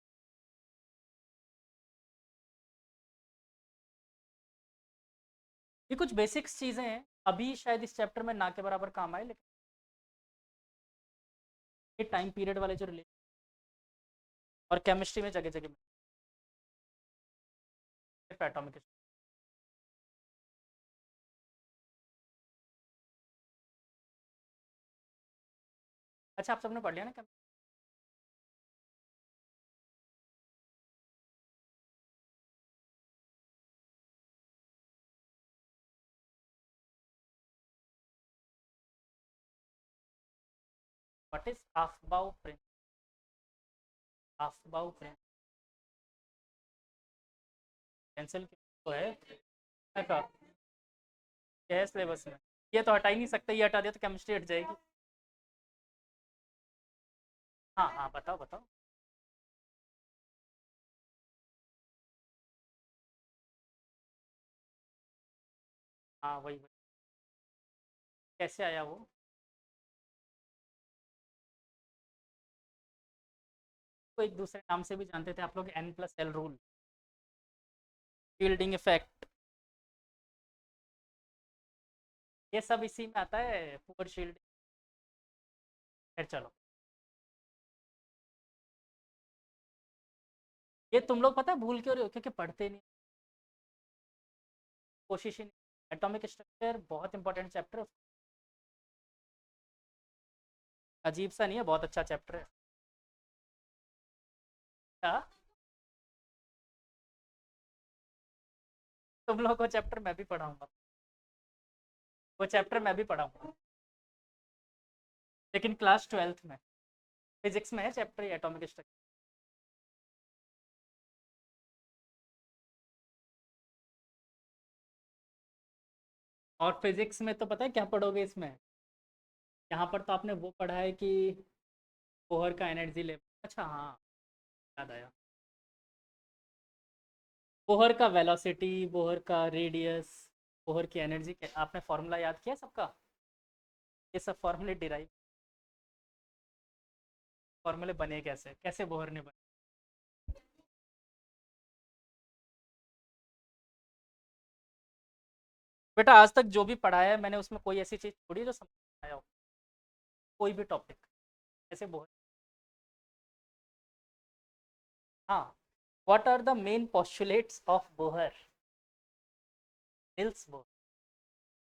ये कुछ बेसिक्स चीज़ें हैं, अभी शायद इस चैप्टर में ना के बराबर काम आए, लेकिन ये टाइम पीरियड वाले जो रिलेशन और केमिस्ट्री में जगह जगह एटॉमिक। अच्छा आप सबने पढ़ लिया ना? What is aufbau principle, aufbau principle cancel तो है का, क्या है सिलेबस में, ये तो हटा ही नहीं सकते, ये हटा दिया तो केमिस्ट्री हट जाएगी। हाँ हाँ बताओ बताओ। हाँ वही वही, कैसे आया वो? को एक दूसरे नाम से भी जानते थे आप लोग, N+L रूल, शील्डिंग इफेक्ट, ये सब इसी में आता है, पुअर शील्ड। फिर चलो, ये तुम लोग पता है भूल क्यों रहे हो, क्योंकि पढ़ते नहीं, कोशिश ही नहीं। एटॉमिक स्ट्रक्चर बहुत इंपॉर्टेंट चैप्टर है, अजीब सा नहीं है, बहुत अच्छा चैप्टर है। क्या? तुम लोग को चैप्टर मैं भी पढ़ाऊंगा, वो चैप्टर मैं भी पढ़ाऊंगा, लेकिन क्लास 12th में, फिजिक्स में है चैप्टर ये एटॉमिक स्ट्रक्चर। और फिजिक्स में तो पता है क्या पढ़ोगे इसमें, यहाँ पर तो आपने वो पढ़ा है कि बोहर का एनर्जी लेवल, अच्छा हाँ, याद आया, बोहर का वेलोसिटी, बोहर का रेडियस, बोहर की एनर्जी, आपने फॉर्मूला याद किया सबका, ये सब फॉर्मूले डिराइव, फॉर्मूले बने कैसे, कैसे बोहर ने बने। बेटा आज तक जो भी पढ़ाया है मैंने, उसमें कोई ऐसी चीज़ छोड़ी जो समझ में आया हो, कोई भी टॉपिक, कैसे बोहर। हाँ, what are the main postulates of Bohr, Niels Bohr,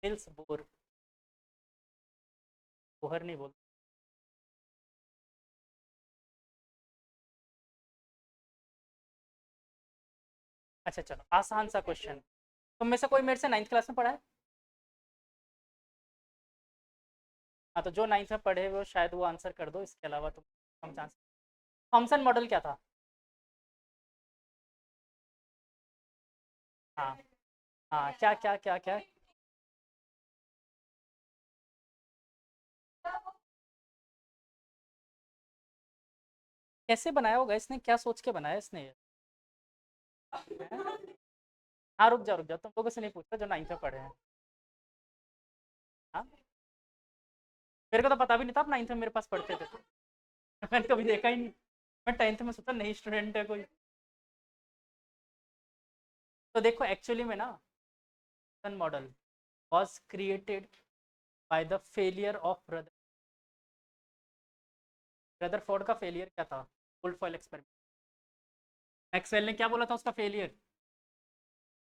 Niels Bohr, Bohr नहीं बोल। अच्छा चलो, आसान सा क्वेश्चन, तुम में से कोई मेरे से 9th क्लास में पढ़ा है? हाँ, तो जो 9th में पढ़े हुए हो शायद वो आंसर कर दो, इसके अलावा तुम कम चांस। थॉमसन मॉडल क्या था? हाँ, हाँ, क्या क्या क्या क्या? कैसे बनाया होगा इसने, क्या सोच के बनाया इसने ये? हाँ, रुक जाओ, तुम लोगों से नहीं पूछता जो 9th में पढ़े हैं। हाँ, मेरे को तो पता भी नहीं था आप 9th में मेरे पास पढ़ते थे। मैंने कभी देखा ही नहीं, मैं 10th में सोचा नई स्टूडेंट है कोई। तो देखो एक्चुअली में ना, Thompson model was created by the failure of Rutherford का फेलियर क्या था, वुल्फ ऑयल एक्सपेरिमेंट। मैक्सवेल ने क्या बोला था उसका फेलियर,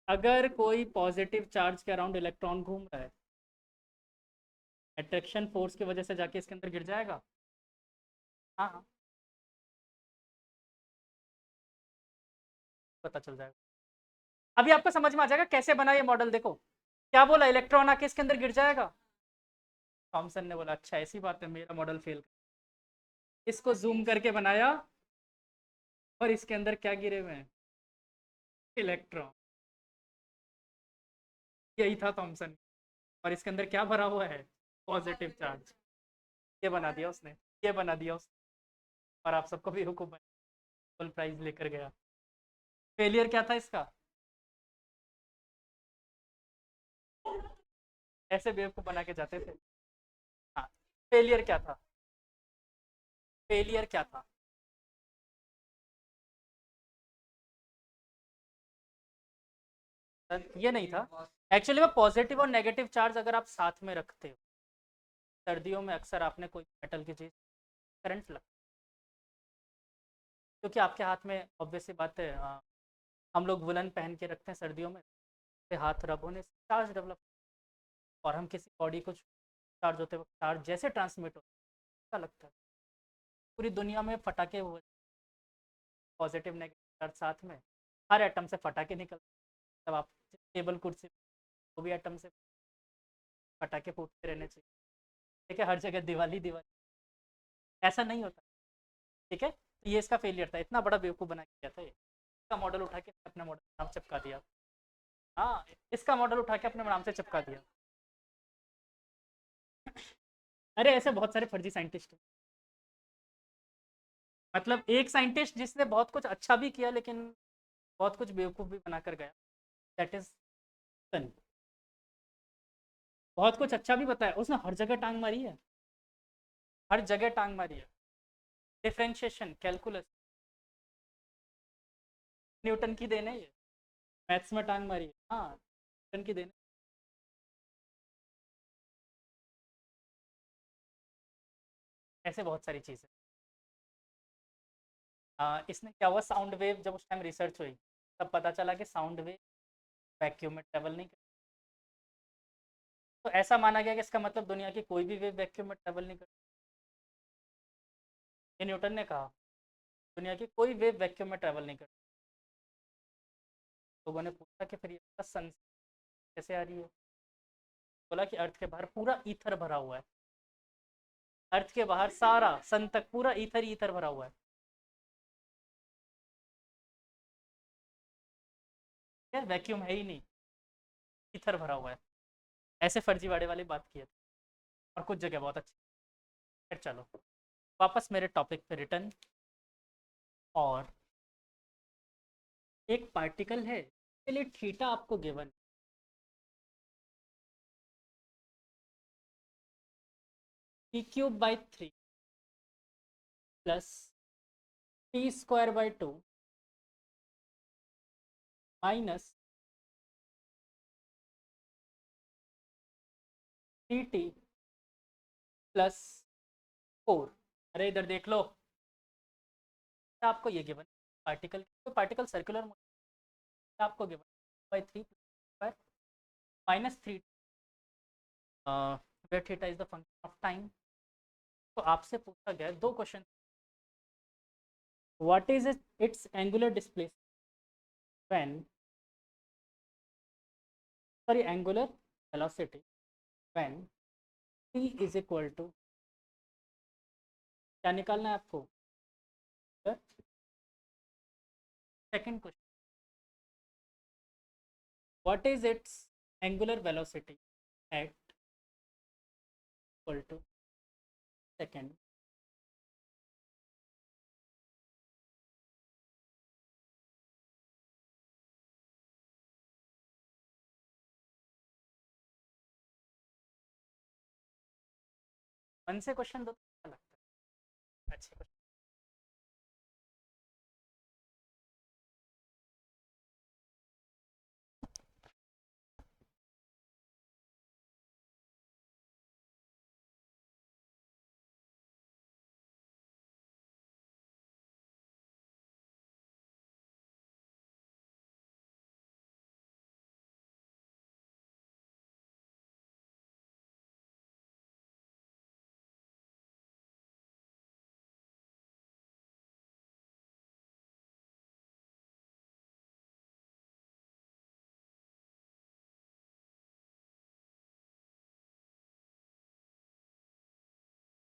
अगर कोई पॉजिटिव चार्ज के अराउंड इलेक्ट्रॉन घूम रहा है, अट्रैक्शन फोर्स की वजह से जाके इसके अंदर गिर जाएगा। हाँ हाँ, पता चल जाएगा, अभी आपको समझ में आ जाएगा कैसे बना ये मॉडल। देखो क्या बोला, इलेक्ट्रॉन आके इसके अंदर गिर जाएगा। थॉमसन ने बोला अच्छा ऐसी बात है, मेरा मॉडल फेल, इसको जूम करके बनाया, और इसके अंदर क्या गिरे हुए हैं, इलेक्ट्रॉन, यही था थॉमसन। और इसके अंदर क्या भरा हुआ है, पॉजिटिव चार्ज, ये बना दिया उसने, ये बना दिया उसने, और आप सबको भी हुक्म बना, फुल प्राइज लेकर गया। फेलियर क्या था इसका, ऐसे बेवकूफ बना के जाते थे। हाँ, फेलियर क्या था, फेलियर क्या था? ये नहीं था, एक्चुअली में पॉजिटिव और नेगेटिव चार्ज अगर आप साथ में रखते हो, सर्दियों में अक्सर आपने कोई मेटल की चीज, करंट लग, क्योंकि आपके हाथ में ऑब्वियसली बात है, हम लोग वुलन पहन के रखते हैं सर्दियों में, से हाथ रब होने से चार्ज डेवलप, और हम किसी बॉडी को चार्ज होते वक्त चार्ज जैसे ट्रांसमिट होता है, लगता है पूरी दुनिया में फटाके हुए, पॉजिटिव नेगेटिव चार्ज साथ में, हर एटम से फटाके निकलते, तब आप टेबल कुर्सी, वो भी एटम से पटाखे फूटते रहने चाहिए। ठीक है, हर जगह दिवाली दिवाली, ऐसा नहीं होता। ठीक है, तो ये इसका फेलियर था, इतना बड़ा बेवकूफ़ बना के किया था ये, इसका मॉडल उठा के अपने मॉडल नाम चिपका दिया। हाँ, इसका मॉडल उठा के अपने नाम से चिपका दिया। अरे ऐसे बहुत सारे फर्जी साइंटिस्ट हैं, मतलब एक साइंटिस्ट जिसने बहुत कुछ अच्छा भी किया लेकिन बहुत कुछ बेवकूफ़ भी बना कर गया, दैट इज सन। बहुत कुछ अच्छा भी बताया उसने, हर जगह टांग मारी है, हर जगह टांग मारी है, डिफरेंशिएशन कैलकुलस, न्यूटन की देन है ये, मैथ्स में टांग मारी है। हाँ, न्यूटन की देन है। ऐसे बहुत सारी चीज़ें। इसने क्या हुआ, साउंड वेव जब उस टाइम रिसर्च हुई तब पता चला कि साउंड वेव वैक्यूम में ट्रेवल नहीं कर, तो ऐसा माना गया कि इसका मतलब दुनिया की कोई भी वेव वैक्यूम में ट्रेवल नहीं कर। ये न्यूटन ने कहा, दुनिया की कोई वेव वैक्यूम में ट्रेवल नहीं कर। लोगों ने पूछा कि फिर ये सन कैसे आ रही है, बोला कि अर्थ के बाहर पूरा ईथर भरा हुआ है, अर्थ के बाहर सारा सन तक पूरा ईथर ही ईथर भरा हुआ है। यार वैक्यूम है ही नहीं, ईथर भरा हुआ है। ऐसे फर्जीवाड़े वाली बात की है, और कुछ जगह बहुत अच्छी। फिर चलो वापस मेरे टॉपिक पे रिटर्न। और एक पार्टिकल है, इसके लिए थीटा आपको given, p³/3 plus t²/2 minus tt+4। अरे इधर देख लो, आपको ये गिवन पार्टिकल, तो पार्टिकल सर्कुलर आपको given by 3 minus 3 where theta is the function of time. तो आपसे पूछा गया दो question, what is its angular displacement when, sorry angular velocity when t is equal to, क्या निकालना है आपको, second question, what is its angular velocity at equal to second. मन से क्वेश्चन दो तो अच्छा लगता है, अच्छे क्वेश्चन।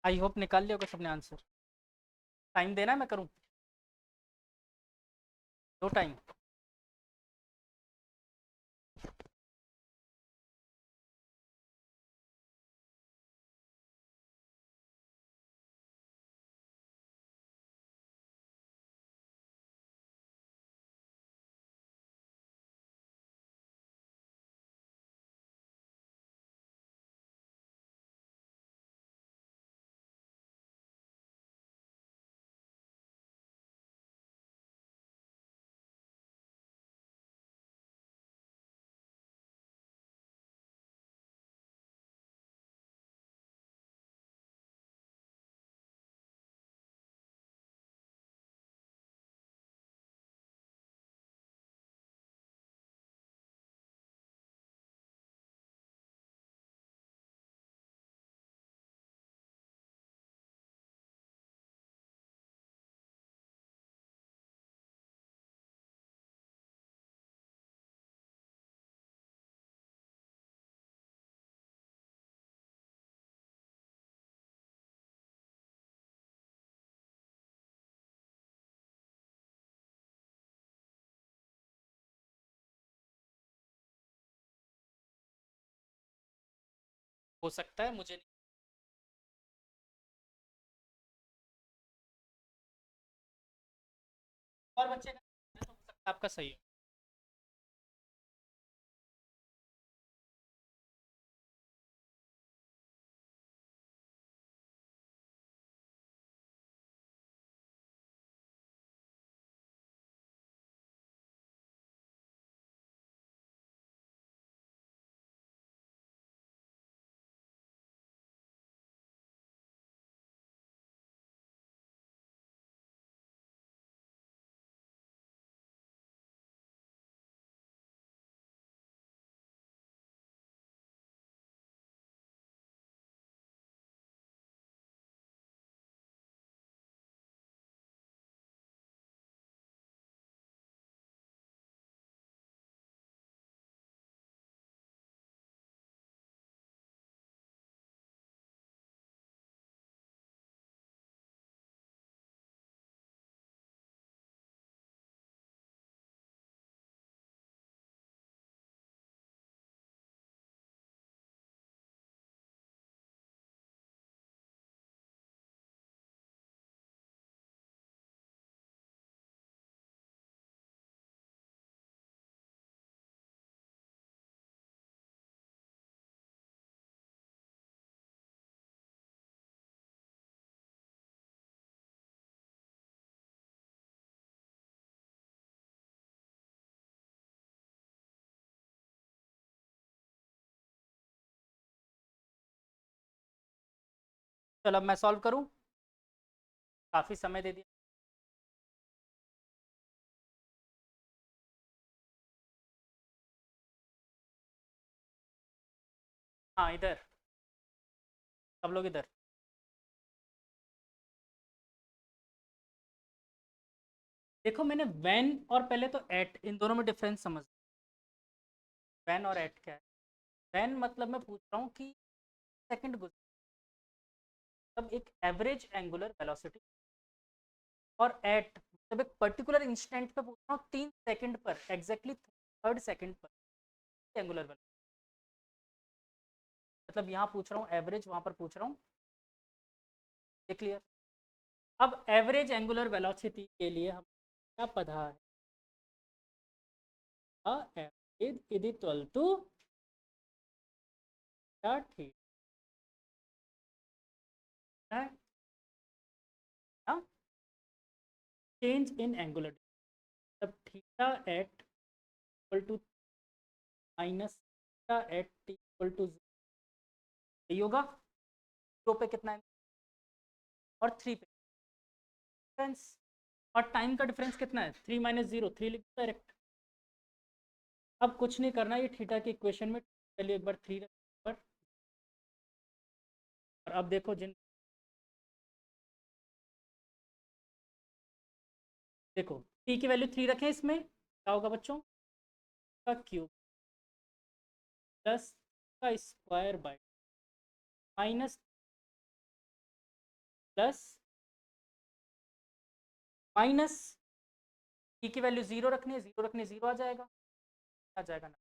आई होप निकाल लिया सबने आंसर। टाइम देना है, मैं करूँ दो टाइम। हो सकता है, मुझे नहीं। और बच्चे का तो हो सकता है आपका सही हो। चलो अब मैं सॉल्व करूं, काफ़ी समय दे दिया। हाँ इधर, सब लोग इधर। देखो मैंने व्हेन और पहले तो एट, इन दोनों में डिफरेंस समझ। व्हेन और एट क्या है? व्हेन मतलब मैं पूछ रहा हूँ कि सेकंड गुजर, तब एक एवरेज एंगुलर वेलोसिटी, और एट मतलब एक पर्टिकुलर इंस्टेंट पे पूछ रहा हूँ 3 सेकंड पर, एग्जैक्टली 3rd सेकंड पर एंगुलर वेलोसिटी। मतलब यहाँ पूछ रहा हूँ एवरेज, वहाँ पर पूछ रहा हूँ, ये क्लियर? अब एवरेज एंगुलर वेलोसिटी के लिए हम क्या पढ़ा है? एवरेज इज इक्वल टू क्या? ठीक है ना, चेंज इन एंगुलर, तब theta at equal to minus theta at t equal to, यही होगा। 2 पे कितना है और 3 पे डिफरेंस, और टाइम का डिफरेंस कितना है? 3 माइनस 0, 3 लिख दो डायरेक्ट। अब कुछ नहीं करना, ये थीटा की इक्वेशन में चलिए एक बार 3 रख पर, और अब देखो जिन, देखो टी की वैल्यू 3 रखें, इसमें क्या होगा बच्चों? का क्यूब प्लस का square by minus plus minus, T की वैल्यू 0 रखनी है, 0 रखनी है, 0 आ जाएगा ना।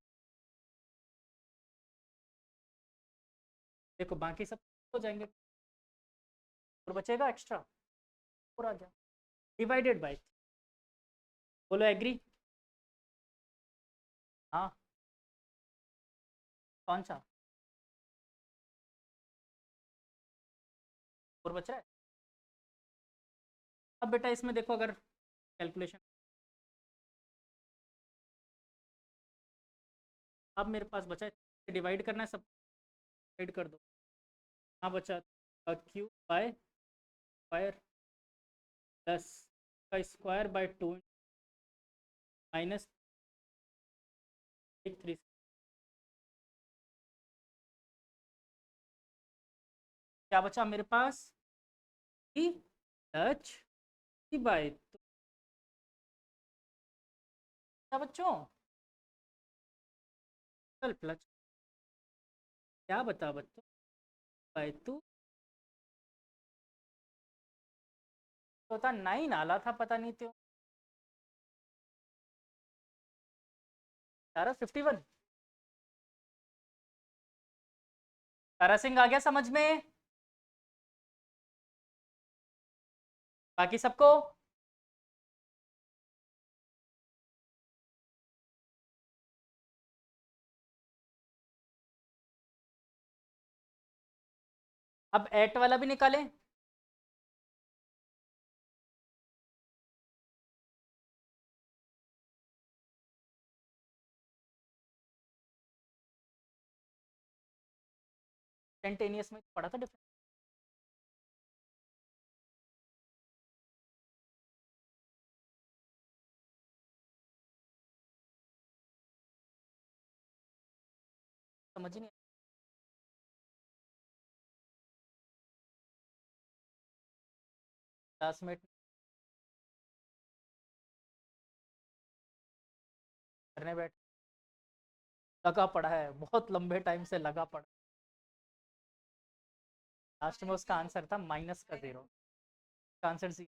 देखो बाकी सब हो जाएंगे, और बचेगा एक्स्ट्रा, और आ गया डिवाइडेड बाय, बोलो एग्री? हाँ, कौन सा और बच रहा है? अब बेटा इसमें देखो, अगर कैलकुलेशन, अब मेरे पास बचा है डिवाइड करना है, सब डिवाइड कर दो। हाँ बचा क्यू बाय स्क्वायर प्लस का स्क्वायर बाय 2 माइनस 3, क्या बचा मेरे पास? ई टच बाय, तो क्या बच्चों? चल प्लस, क्या बता बच्चों? बाय 2, तो था 9 आला था, पता नहीं क्यों। तारा 51, तारा सिंह आ गया समझ में? बाकी सबको? अब एट वाला भी निकालें। इंस्टेंटेनियस में पढ़ा था डिफरेंस, समझ ही नहीं। क्लासमेट करने बैठ, लगा पड़ा है, बहुत लंबे टाइम से लगा पड़ा। लास्ट में उसका आंसर था माइनस का 0, आंसर सी।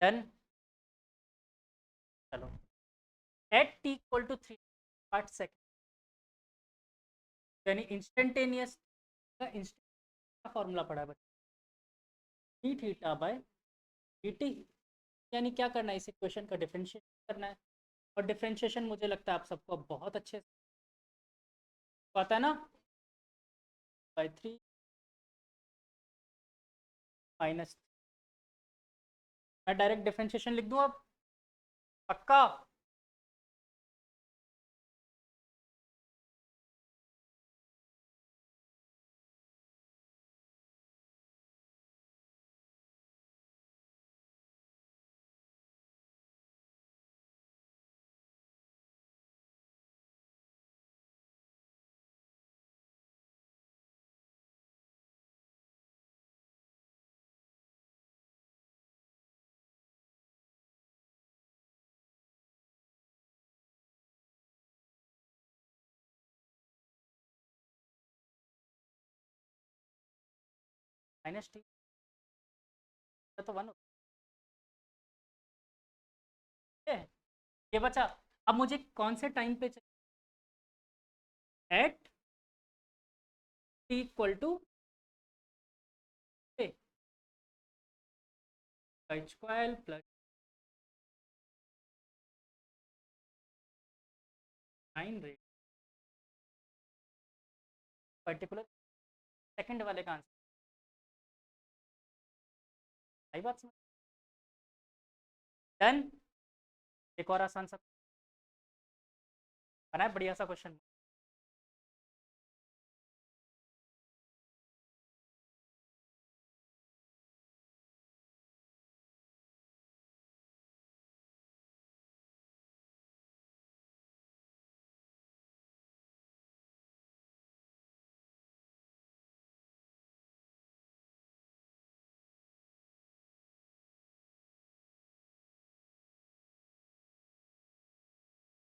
डन, चलो at t equal to 3 second, यानी इंस्टेंटेनियस का इंस्टेंट का फॉर्मूला पढ़ा है बच्चा, D theta by D T. यानी क्या करना है, इस इक्वेशन का डिफरेंशिएशन करना है। और डिफरेंशिएशन मुझे लगता है आप सबको अब बहुत अच्छे से पता है ना, बाई 3 माइनस, मैं डायरेक्ट डिफरेंशिएशन लिख दूँ अब, पक्का। माइनस टी तो 1 होता है। ये बचा, अब मुझे कौन से टाइम पे चाहिए, at t equal to H square plus 9 rate particular second वाले का आंसर। सही बात समझ, डन। एक और आसान सा बना है, बढ़िया सा क्वेश्चन।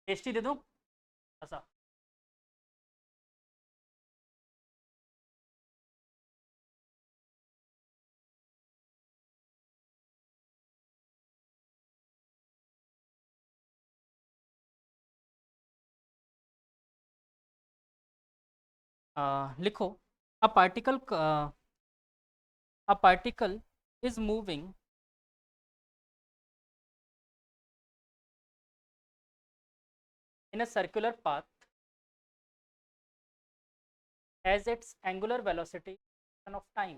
टेस्टी दे दूं ऐसा। लिखो, अ particle is moving in a circular path as its angular velocity function of time,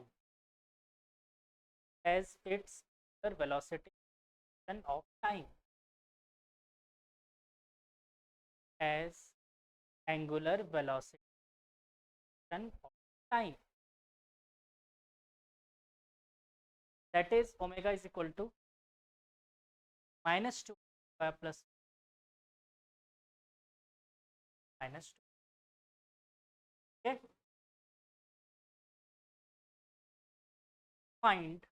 as its angular velocity function of time, as angular velocity function of time, that is omega is equal to minus 2 plus minus 2. Okay, find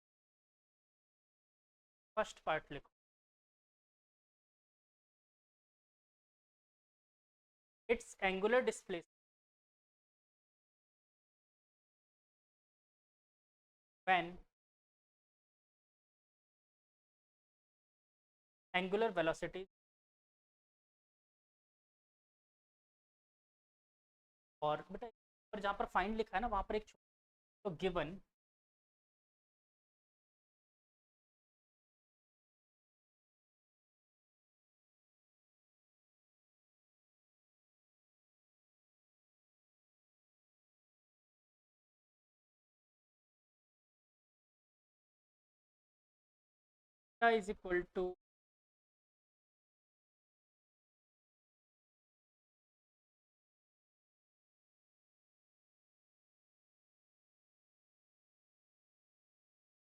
first part लिखो, its angular displacement when angular velocity, और बेटा और जहाँ पर फाइंड लिखा है ना वहाँ पर एक तो गिवन is equal to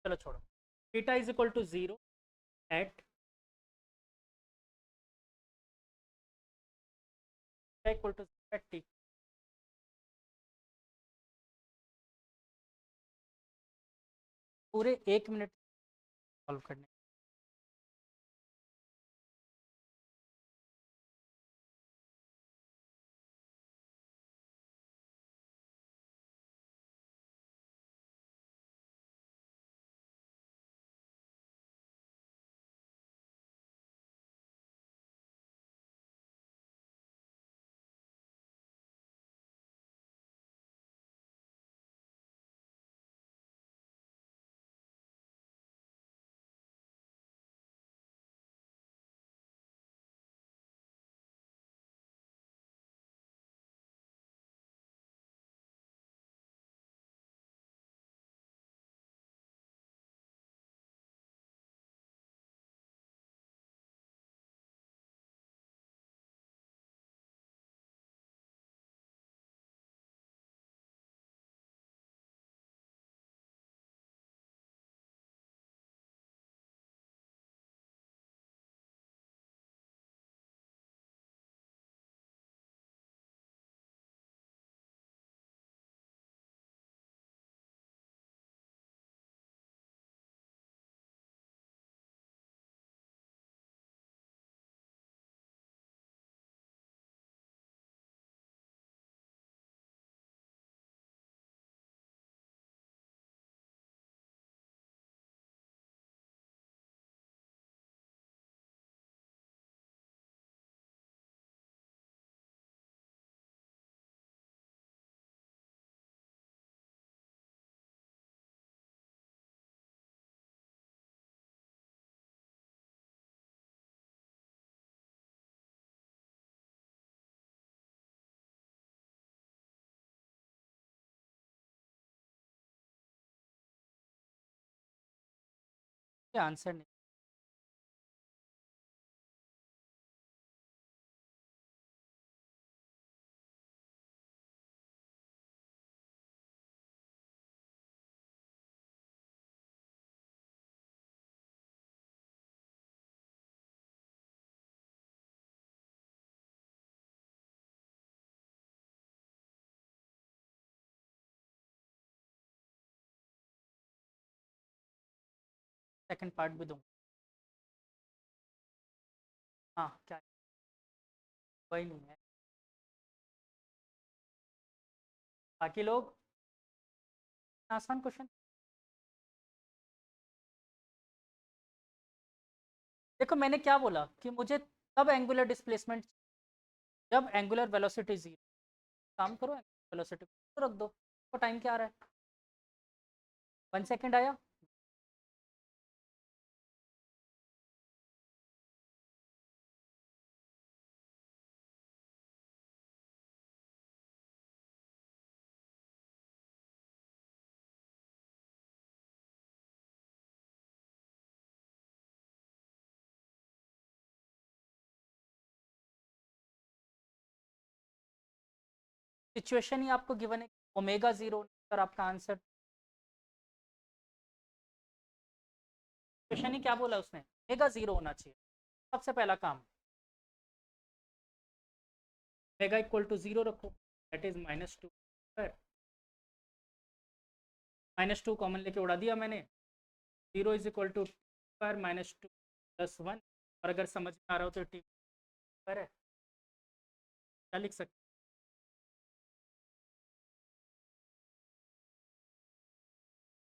चलो छोड़ो, theta is equal to 0 at equal to at t. पूरे 1 मिनट सॉल्व करने ये आंसर नहीं। सेकंड पार्ट भी दूंगा। हाँ क्या, वही नहीं है। बाकी लोग, आसान क्वेश्चन। देखो मैंने क्या बोला कि मुझे तब एंगुलर डिस्प्लेसमेंट, जब एंगुलर वेलोसिटी जीरो। काम करो, वेलोसिटी तो रख दो, तो टाइम क्या आ रहा है, 1 सेकेंड आया। सिचुएशन ही आपको गिवन है, ओमेगा जीरो पर आपका आंसर। सिचुएशन ही क्या बोला उसने, ओमेगा जीरो होना चाहिए। सबसे पहला काम, ओमेगा इक्वल टू जीरो रखो, दैट इज -2। -2 कॉमन लेके उड़ा दिया मैंने। Zero is equal to square -2 + 1। और अगर समझ में आ रहा हो तो टी पर है, क्या लिख सकते।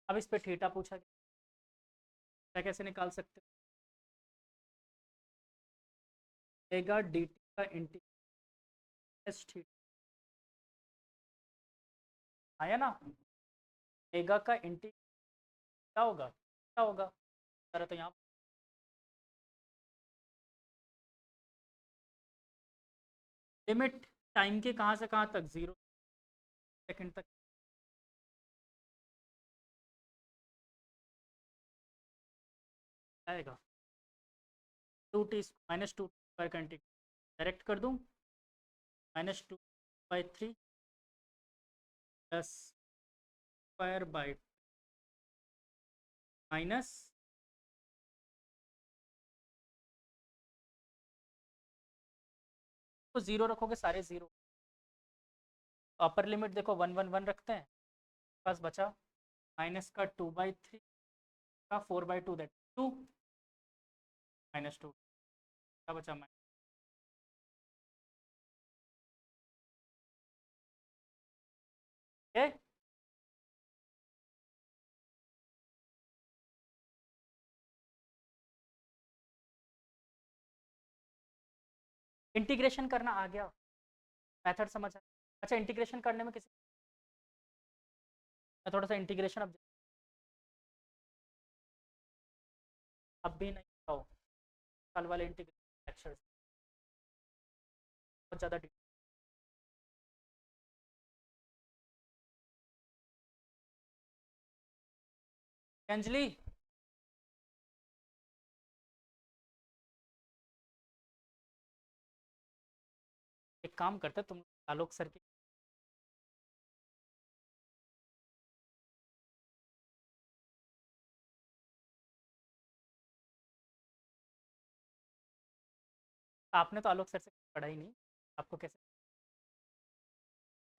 अब इस पे थीटा पूछा गया, क्या कैसे निकाल सकते हो, ओमेगा डी टी का इंटीग्रल थीटा आया ना। ओमेगा का इंटीग्रल क्या होगा, क्या होगा, जरा तो यहाँ लिमिट टाइम के कहाँ से कहाँ तक, 0 सेकंड तक आएगा। 2t -2 का इंटीग्रल डायरेक्ट कर दूँ, -2/3 प्लस स्क्वायर बाई माइनस, तो जीरो रखोगे सारे जीरो। अपर लिमिट देखो 1 1 1 रखते हैं, पास बचा माइनस का 2/3 का 4/2, दैट 2 -2, क्या बचा माइनस। इंटीग्रेशन करना आ गया, मेथड समझ आया। अच्छा इंटीग्रेशन करने में किसी, मैं थोड़ा सा इंटीग्रेशन अब भी नहीं बताओ, कल वाले इंटीग्रेशन लेक्चर बहुत ज़्यादा। अंजलि, एक काम करते तुम आलोक सर की, आपने तो आलोक सर से पढ़ा ही नहीं, आपको कैसे,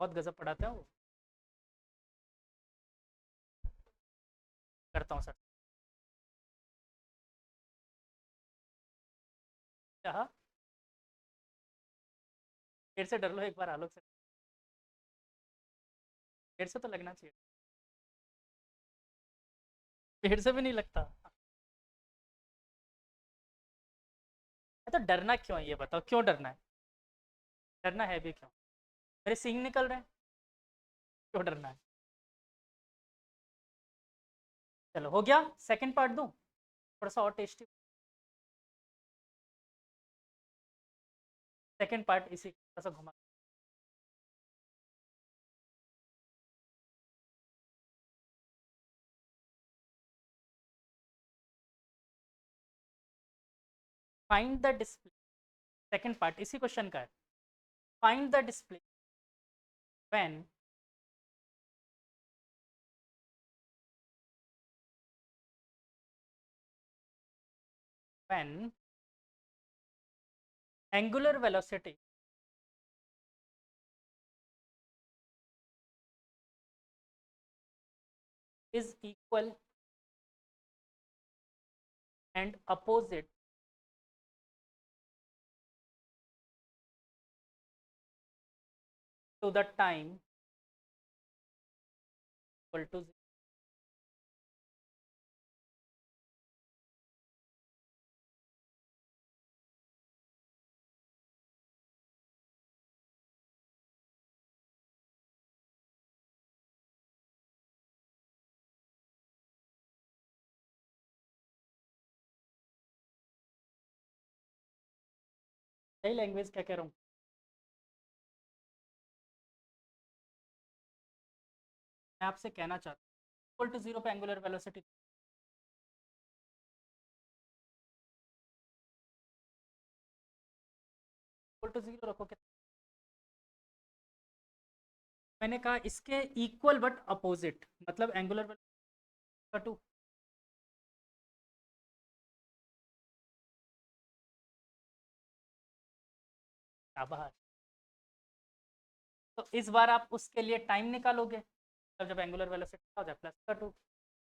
बहुत गजब पढ़ाते हैं वो। करता हूँ सर। क्या, फिर से डर लो एक बार आलोक सर, फिर से तो लगना चाहिए, फिर से भी नहीं लगता। तो डरना क्यों है ये बताओ, क्यों डरना है, डरना है भी क्यों, मेरे सींग निकल रहे हैं, क्यों डरना है। चलो हो गया, सेकंड पार्ट दूं, थोड़ा सा और टेस्टी। सेकंड पार्ट इसी थोड़ा सा घुमा। Find the display, second part इसी क्वेश्चन का है, find the display when when angular velocity is equal and opposite to the time equal to 0. सही लैंग्वेज क्या कह रहा हूँ? मैं आपसे कहना चाहता हूँ इक्वल टू जीरो पे angular velocity equal to zero रखो कि मैंने कहा इसके इक्वल बट अपोजिट, मतलब एंगुलर वेलोसिटी टू बाहर। तो इस बार आप उसके लिए टाइम निकालोगे, तब जब एंगुलर वेलोसिटी हो जाए प्लस का टू,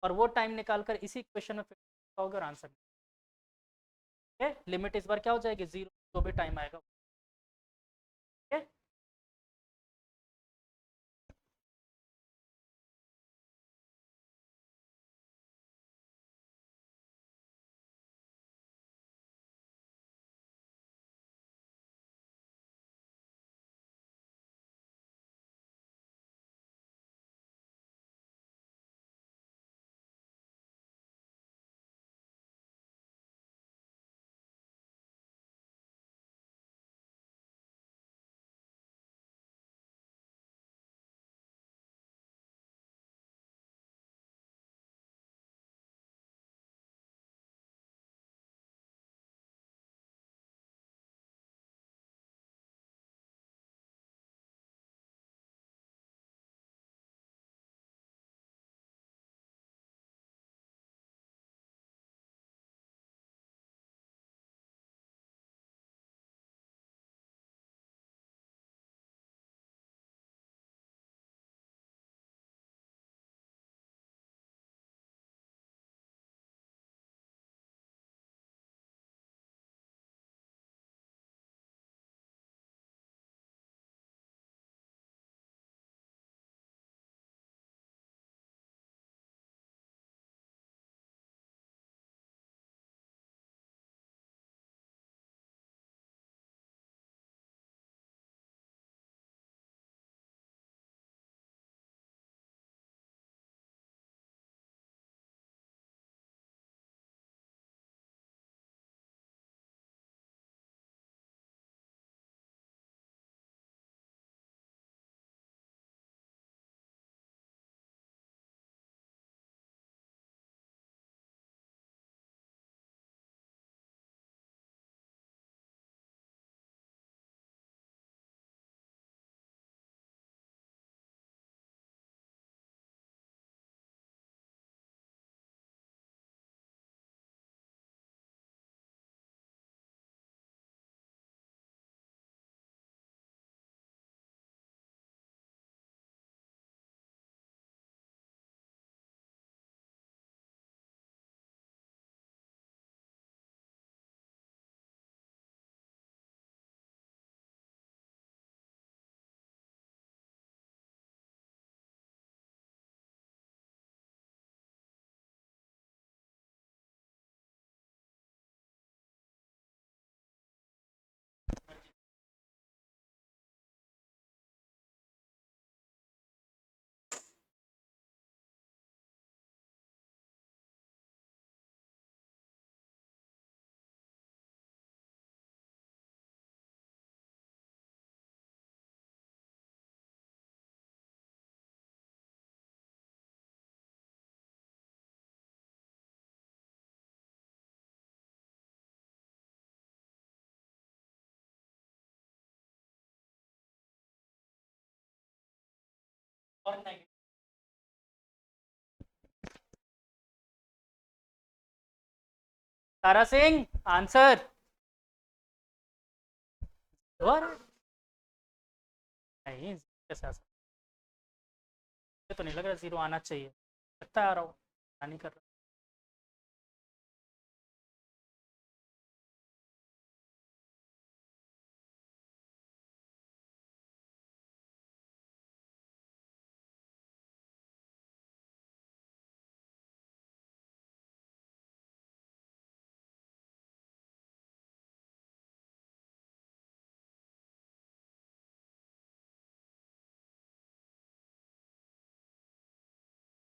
और वो टाइम निकाल कर इसी क्वेश्चन में फिट पाओगे और आंसर। लिमिट इस बार क्या हो जाएगी, जीरो, जो भी टाइम आएगा। ठीक है। और नेगेटिव। तारा सिंह आंसर और नहीं कैसे आ सकता, मुझे तो नहीं लग रहा जीरो आना चाहिए, लगता है आ रहा हूँ नहीं कर रहा।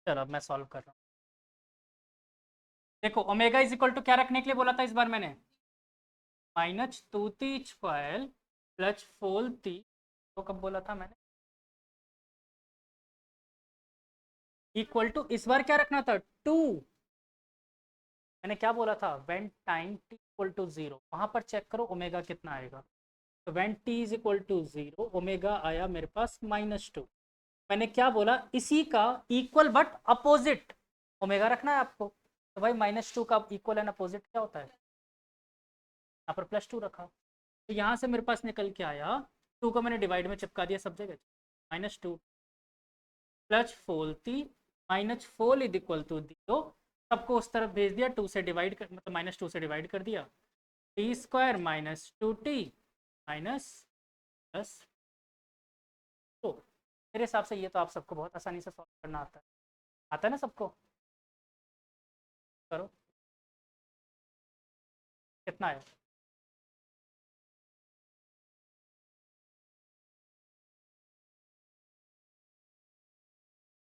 चलो अब मैं सॉल्व कर रहा हूँ। देखो ओमेगा इज इक्वल टू क्या रखने के लिए बोला था इस बार मैंने, -2t² प्लस 4t, तो कब बोला था मैंने, इक्वल टू इस बार क्या रखना था 2, मैंने क्या बोला था when time t equal to 0, वहां पर चेक करो ओमेगा कितना आएगा, तो when t is equal to 0 omega आया मेरे पास -2। मैंने क्या बोला इसी का इक्वल बट अपोजिट ओमेगा रखना है आपको, तो भाई -2 का इक्वल एंड अपोजिट क्या होता है, यहाँ पर +2 रखा, तो यहाँ से मेरे पास निकल के आया 2 को मैंने डिवाइड में चिपका दिया सब जगह, -2 plus 4t -4 is equal to 0, सबको उस तरफ भेज दिया, 2 से डिवाइड कर मतलब -2 से डिवाइड कर दिया, t² -2t माइनस प्लस, तो मेरे हिसाब से ये तो आप सबको बहुत आसानी से सॉल्व करना आता है ना सबको, करो कितना है,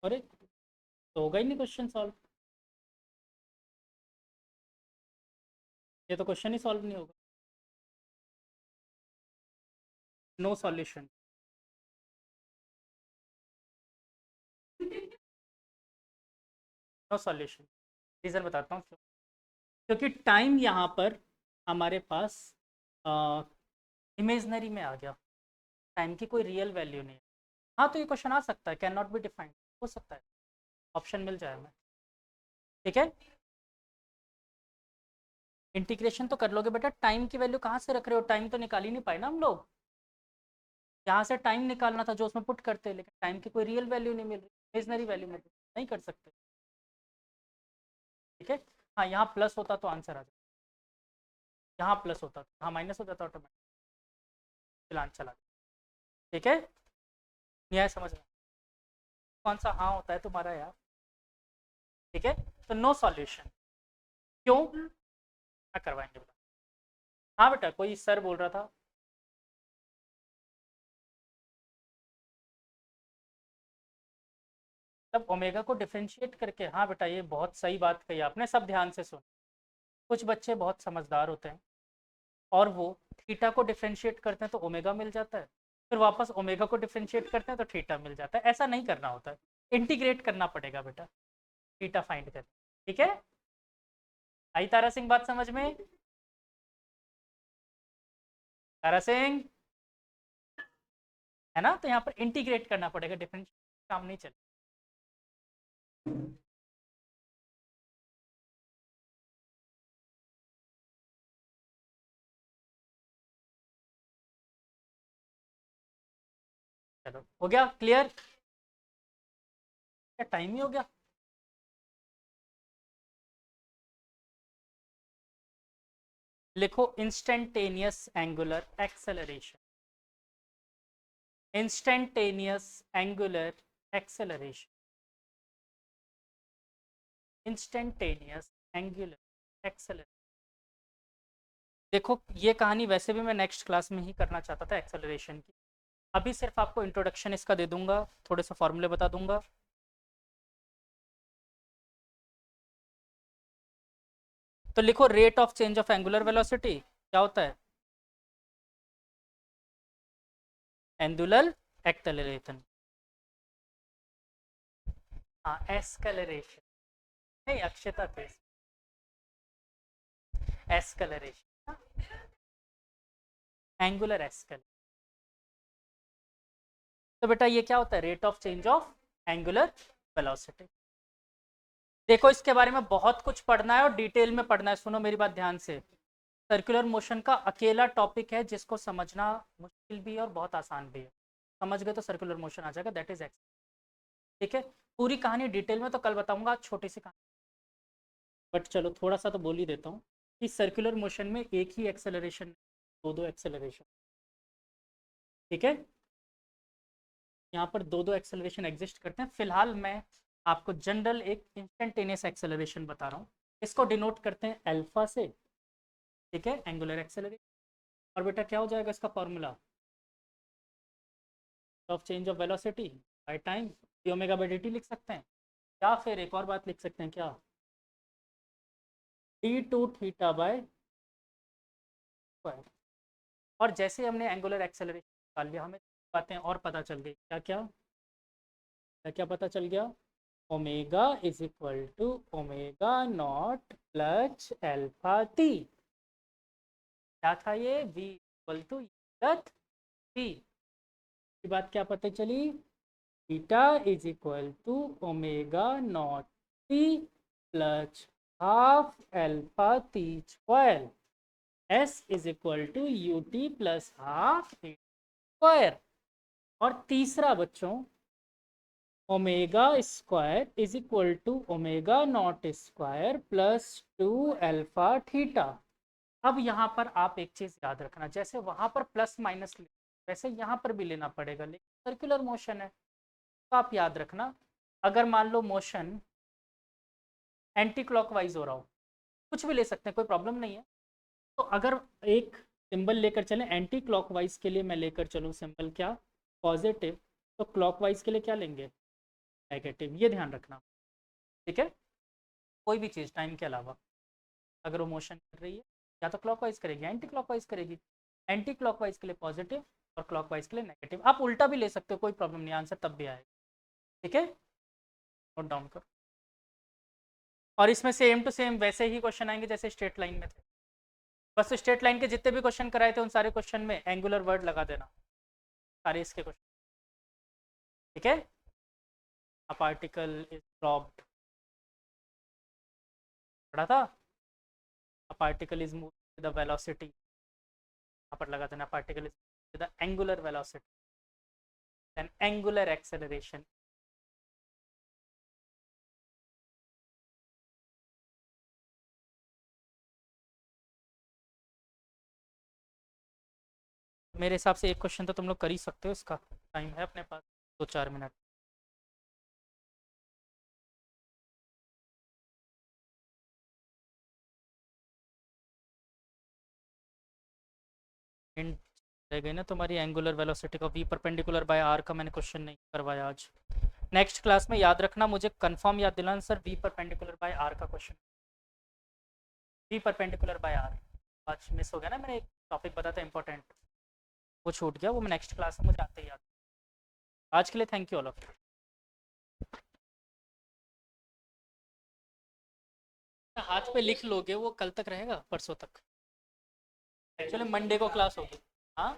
अरे तो होगा ही नहीं क्वेश्चन सॉल्व, ये तो क्वेश्चन ही सॉल्व नहीं होगा, no solution. No solution, reason बताता हूँ क्यों, क्योंकि टाइम यहाँ पर हमारे पास इमेजनरी में आ गया, टाइम की कोई रियल वैल्यू नहीं है। हाँ तो ये क्वेश्चन आ सकता है, कैन नॉट बी डिफाइंड, हो सकता है, ऑप्शन मिल जाए हमें, ठीक है। इंटीग्रेशन तो कर लोगे बेटा, टाइम की वैल्यू कहाँ से रख रहे हो, टाइम तो निकाल ही नहीं पाए ना हम लोग, यहाँ से टाइम निकालना था जो उसमें पुट करते, लेकिन टाइम की कोई रियल वैल्यू नहीं मिल रही, इमेजनरी वैल्यू मिल रही, नहीं कर सकते, ठीक है। हाँ यहाँ प्लस होता तो आंसर आ जाता, यहाँ प्लस होता तो हाँ माइनस हो जाता ऑटोमेटिक, फिलहाल चला, ठीक है, न्याय समझ में, कौन सा हाँ होता है तुम्हारा यार, ठीक है, तो नो सॉल्यूशन, क्यों क्या करवाएंगे बता, हाँ बेटा कोई सर बोल रहा था, तब ओमेगा को डिफरेंशिएट करके, हाँ बेटा ये बहुत सही बात कही आपने, सब ध्यान से सुन, कुछ बच्चे बहुत समझदार होते हैं और वो थीटा को डिफरेंशिएट करते हैं तो ओमेगा मिल जाता है, फिर वापस ओमेगा को डिफरेंशिएट करते हैं तो थीटा मिल जाता है, ऐसा नहीं करना होता है, इंटीग्रेट करना पड़ेगा बेटा, थीटा फाइंड कर, ठीक है, आई तारा सिंह बात समझ में, तारा सिंह है ना, तो यहाँ पर इंटीग्रेट करना पड़ेगा, डिफरेंशिएट काम नहीं चले, चलो हो गया क्लियर, क्या टाइम ही हो गया, लिखो instantaneous angular acceleration, instantaneous angular acceleration, instantaneous angular acceleration, देखो ये कहानी वैसे भी मैं नेक्स्ट क्लास में ही करना चाहता था एक्सेलरेशन की, अभी सिर्फ आपको इंट्रोडक्शन इसका दे दूंगा, थोड़े से फॉर्मूले बता दूंगा, तो लिखो rate of change of angular velocity क्या होता है, एंगुलर एक्सेलरेशन, हाँ एस्केलरेशन, नहीं अक्षता थे, एस्केलरेशन, एंगुलर एस्केल, तो बेटा ये क्या होता है rate of change of angular velocity. देखो इसके बारे में बहुत कुछ पढ़ना है और डिटेल में पढ़ना है, सुनो मेरी बात ध्यान से। सर्कुलर मोशन का अकेला टॉपिक है जिसको समझना मुश्किल भी है और बहुत आसान भी है। समझ गए तो सर्कुलर मोशन आ जाएगा, दैट इज एक्स। ठीक है, पूरी कहानी डिटेल में तो कल बताऊंगा, आज छोटी सी कहानी, बट चलो थोड़ा सा तो बोल ही देता हूँ कि सर्कुलर मोशन में एक ही एक्सेलरेशन, दो दो एक्सेलरेशन। ठीक है, यहाँ पर दो दो एक्सेलरेशन एग्जिस्ट करते हैं। फिलहाल मैं आपको जनरल एक इंस्टेंटेनियस एक्सेलरेशन बता रहा हूँ, इसको डिनोट करते हैं अल्फा से। ठीक है, एंगुलर एक्सेलरेशन। और बेटा क्या हो जाएगा इसका formula, of change of velocity by time, D omega by D T लिख सकते हैं, या फिर एक और बात लिख सकते हैं क्या, D two theta by square. और जैसे हमने एंगुलर एक्सेलरेशन निकाल लिया, हमें बातें और पता चल गई। क्या क्या क्या क्या पता चल गया, omega is equal to omega naught plus alpha t. क्या था ये, v इक्वल टू टी। की बात क्या पता चली, theta is equal to omega naught t plus half alpha t square, S is equal to U T plus half T square. और तीसरा बच्चों, omega square is equal to omega naught square plus 2 alpha theta. अब यहाँ पर आप एक चीज याद रखना, जैसे वहां पर प्लस माइनस वैसे यहाँ पर भी लेना पड़ेगा, लेकिन सर्कुलर मोशन है तो आप याद रखना, अगर मान लो मोशन एंटी क्लॉकवाइज हो रहा हो, कुछ भी ले सकते हैं, कोई प्रॉब्लम नहीं है। तो अगर एक सिंबल लेकर चलें एंटी क्लॉकवाइज के लिए, मैं लेकर चलूँ सिंबल क्या, पॉजिटिव, तो क्लॉकवाइज के लिए क्या लेंगे, नेगेटिव। ये ध्यान रखना। ठीक है, कोई भी चीज़ टाइम के अलावा अगर वो मोशन कर रही है, या तो क्लॉकवाइज करेगी या एंटी क्लॉकवाइज करेगी। एंटी क्लॉकवाइज के लिए पॉजिटिव और क्लॉकवाइज के लिए नेगेटिव। आप उल्टा भी ले सकते हो, कोई प्रॉब्लम नहीं, आंसर तब भी आएगा। ठीक है, नोट डाउन करो। और इसमें सेम टू सेम वैसे ही क्वेश्चन आएंगे जैसे स्ट्रेट लाइन में थे, बस स्ट्रेट लाइन के जितने भी क्वेश्चन कराए थे उन सारे क्वेश्चन में एंगुलर वर्ड लगा देना, सारे इसके क्वेश्चन। ठीक है, अ पार्टिकल इज ड्रॉप्ड, पढ़ा था, a particle is move with the velocity, यहाँ पर लगा देना particle is with the angular velocity, then angular acceleration. मेरे हिसाब से एक क्वेश्चन तो तुम लोग कर ही सकते हो, इसका टाइम है अपने पास 2-4 मिनट। हिंट रह गई ना तुम्हारी, एंगुलर वेलोसिटी का वी परपेंडिकुलर बाय आर का मैंने क्वेश्चन नहीं करवाया आज। नेक्स्ट क्लास में याद रखना, मुझे कंफर्म याद दिलाना sir, v perpendicular by r का question, v perpendicular by r. आज मिस हो गया ना, मैंने एक टॉपिक बताया था इंपॉर्टेंट, वो छूट गया, वो मैं नेक्स्ट क्लास में मुझे आते ही याद। आज के लिए थैंक यू ऑल ऑफ। हाथ पे लिख लोगे वो कल तक रहेगा, परसों तक, एक्चुअली मंडे को क्लास होगी। हाँ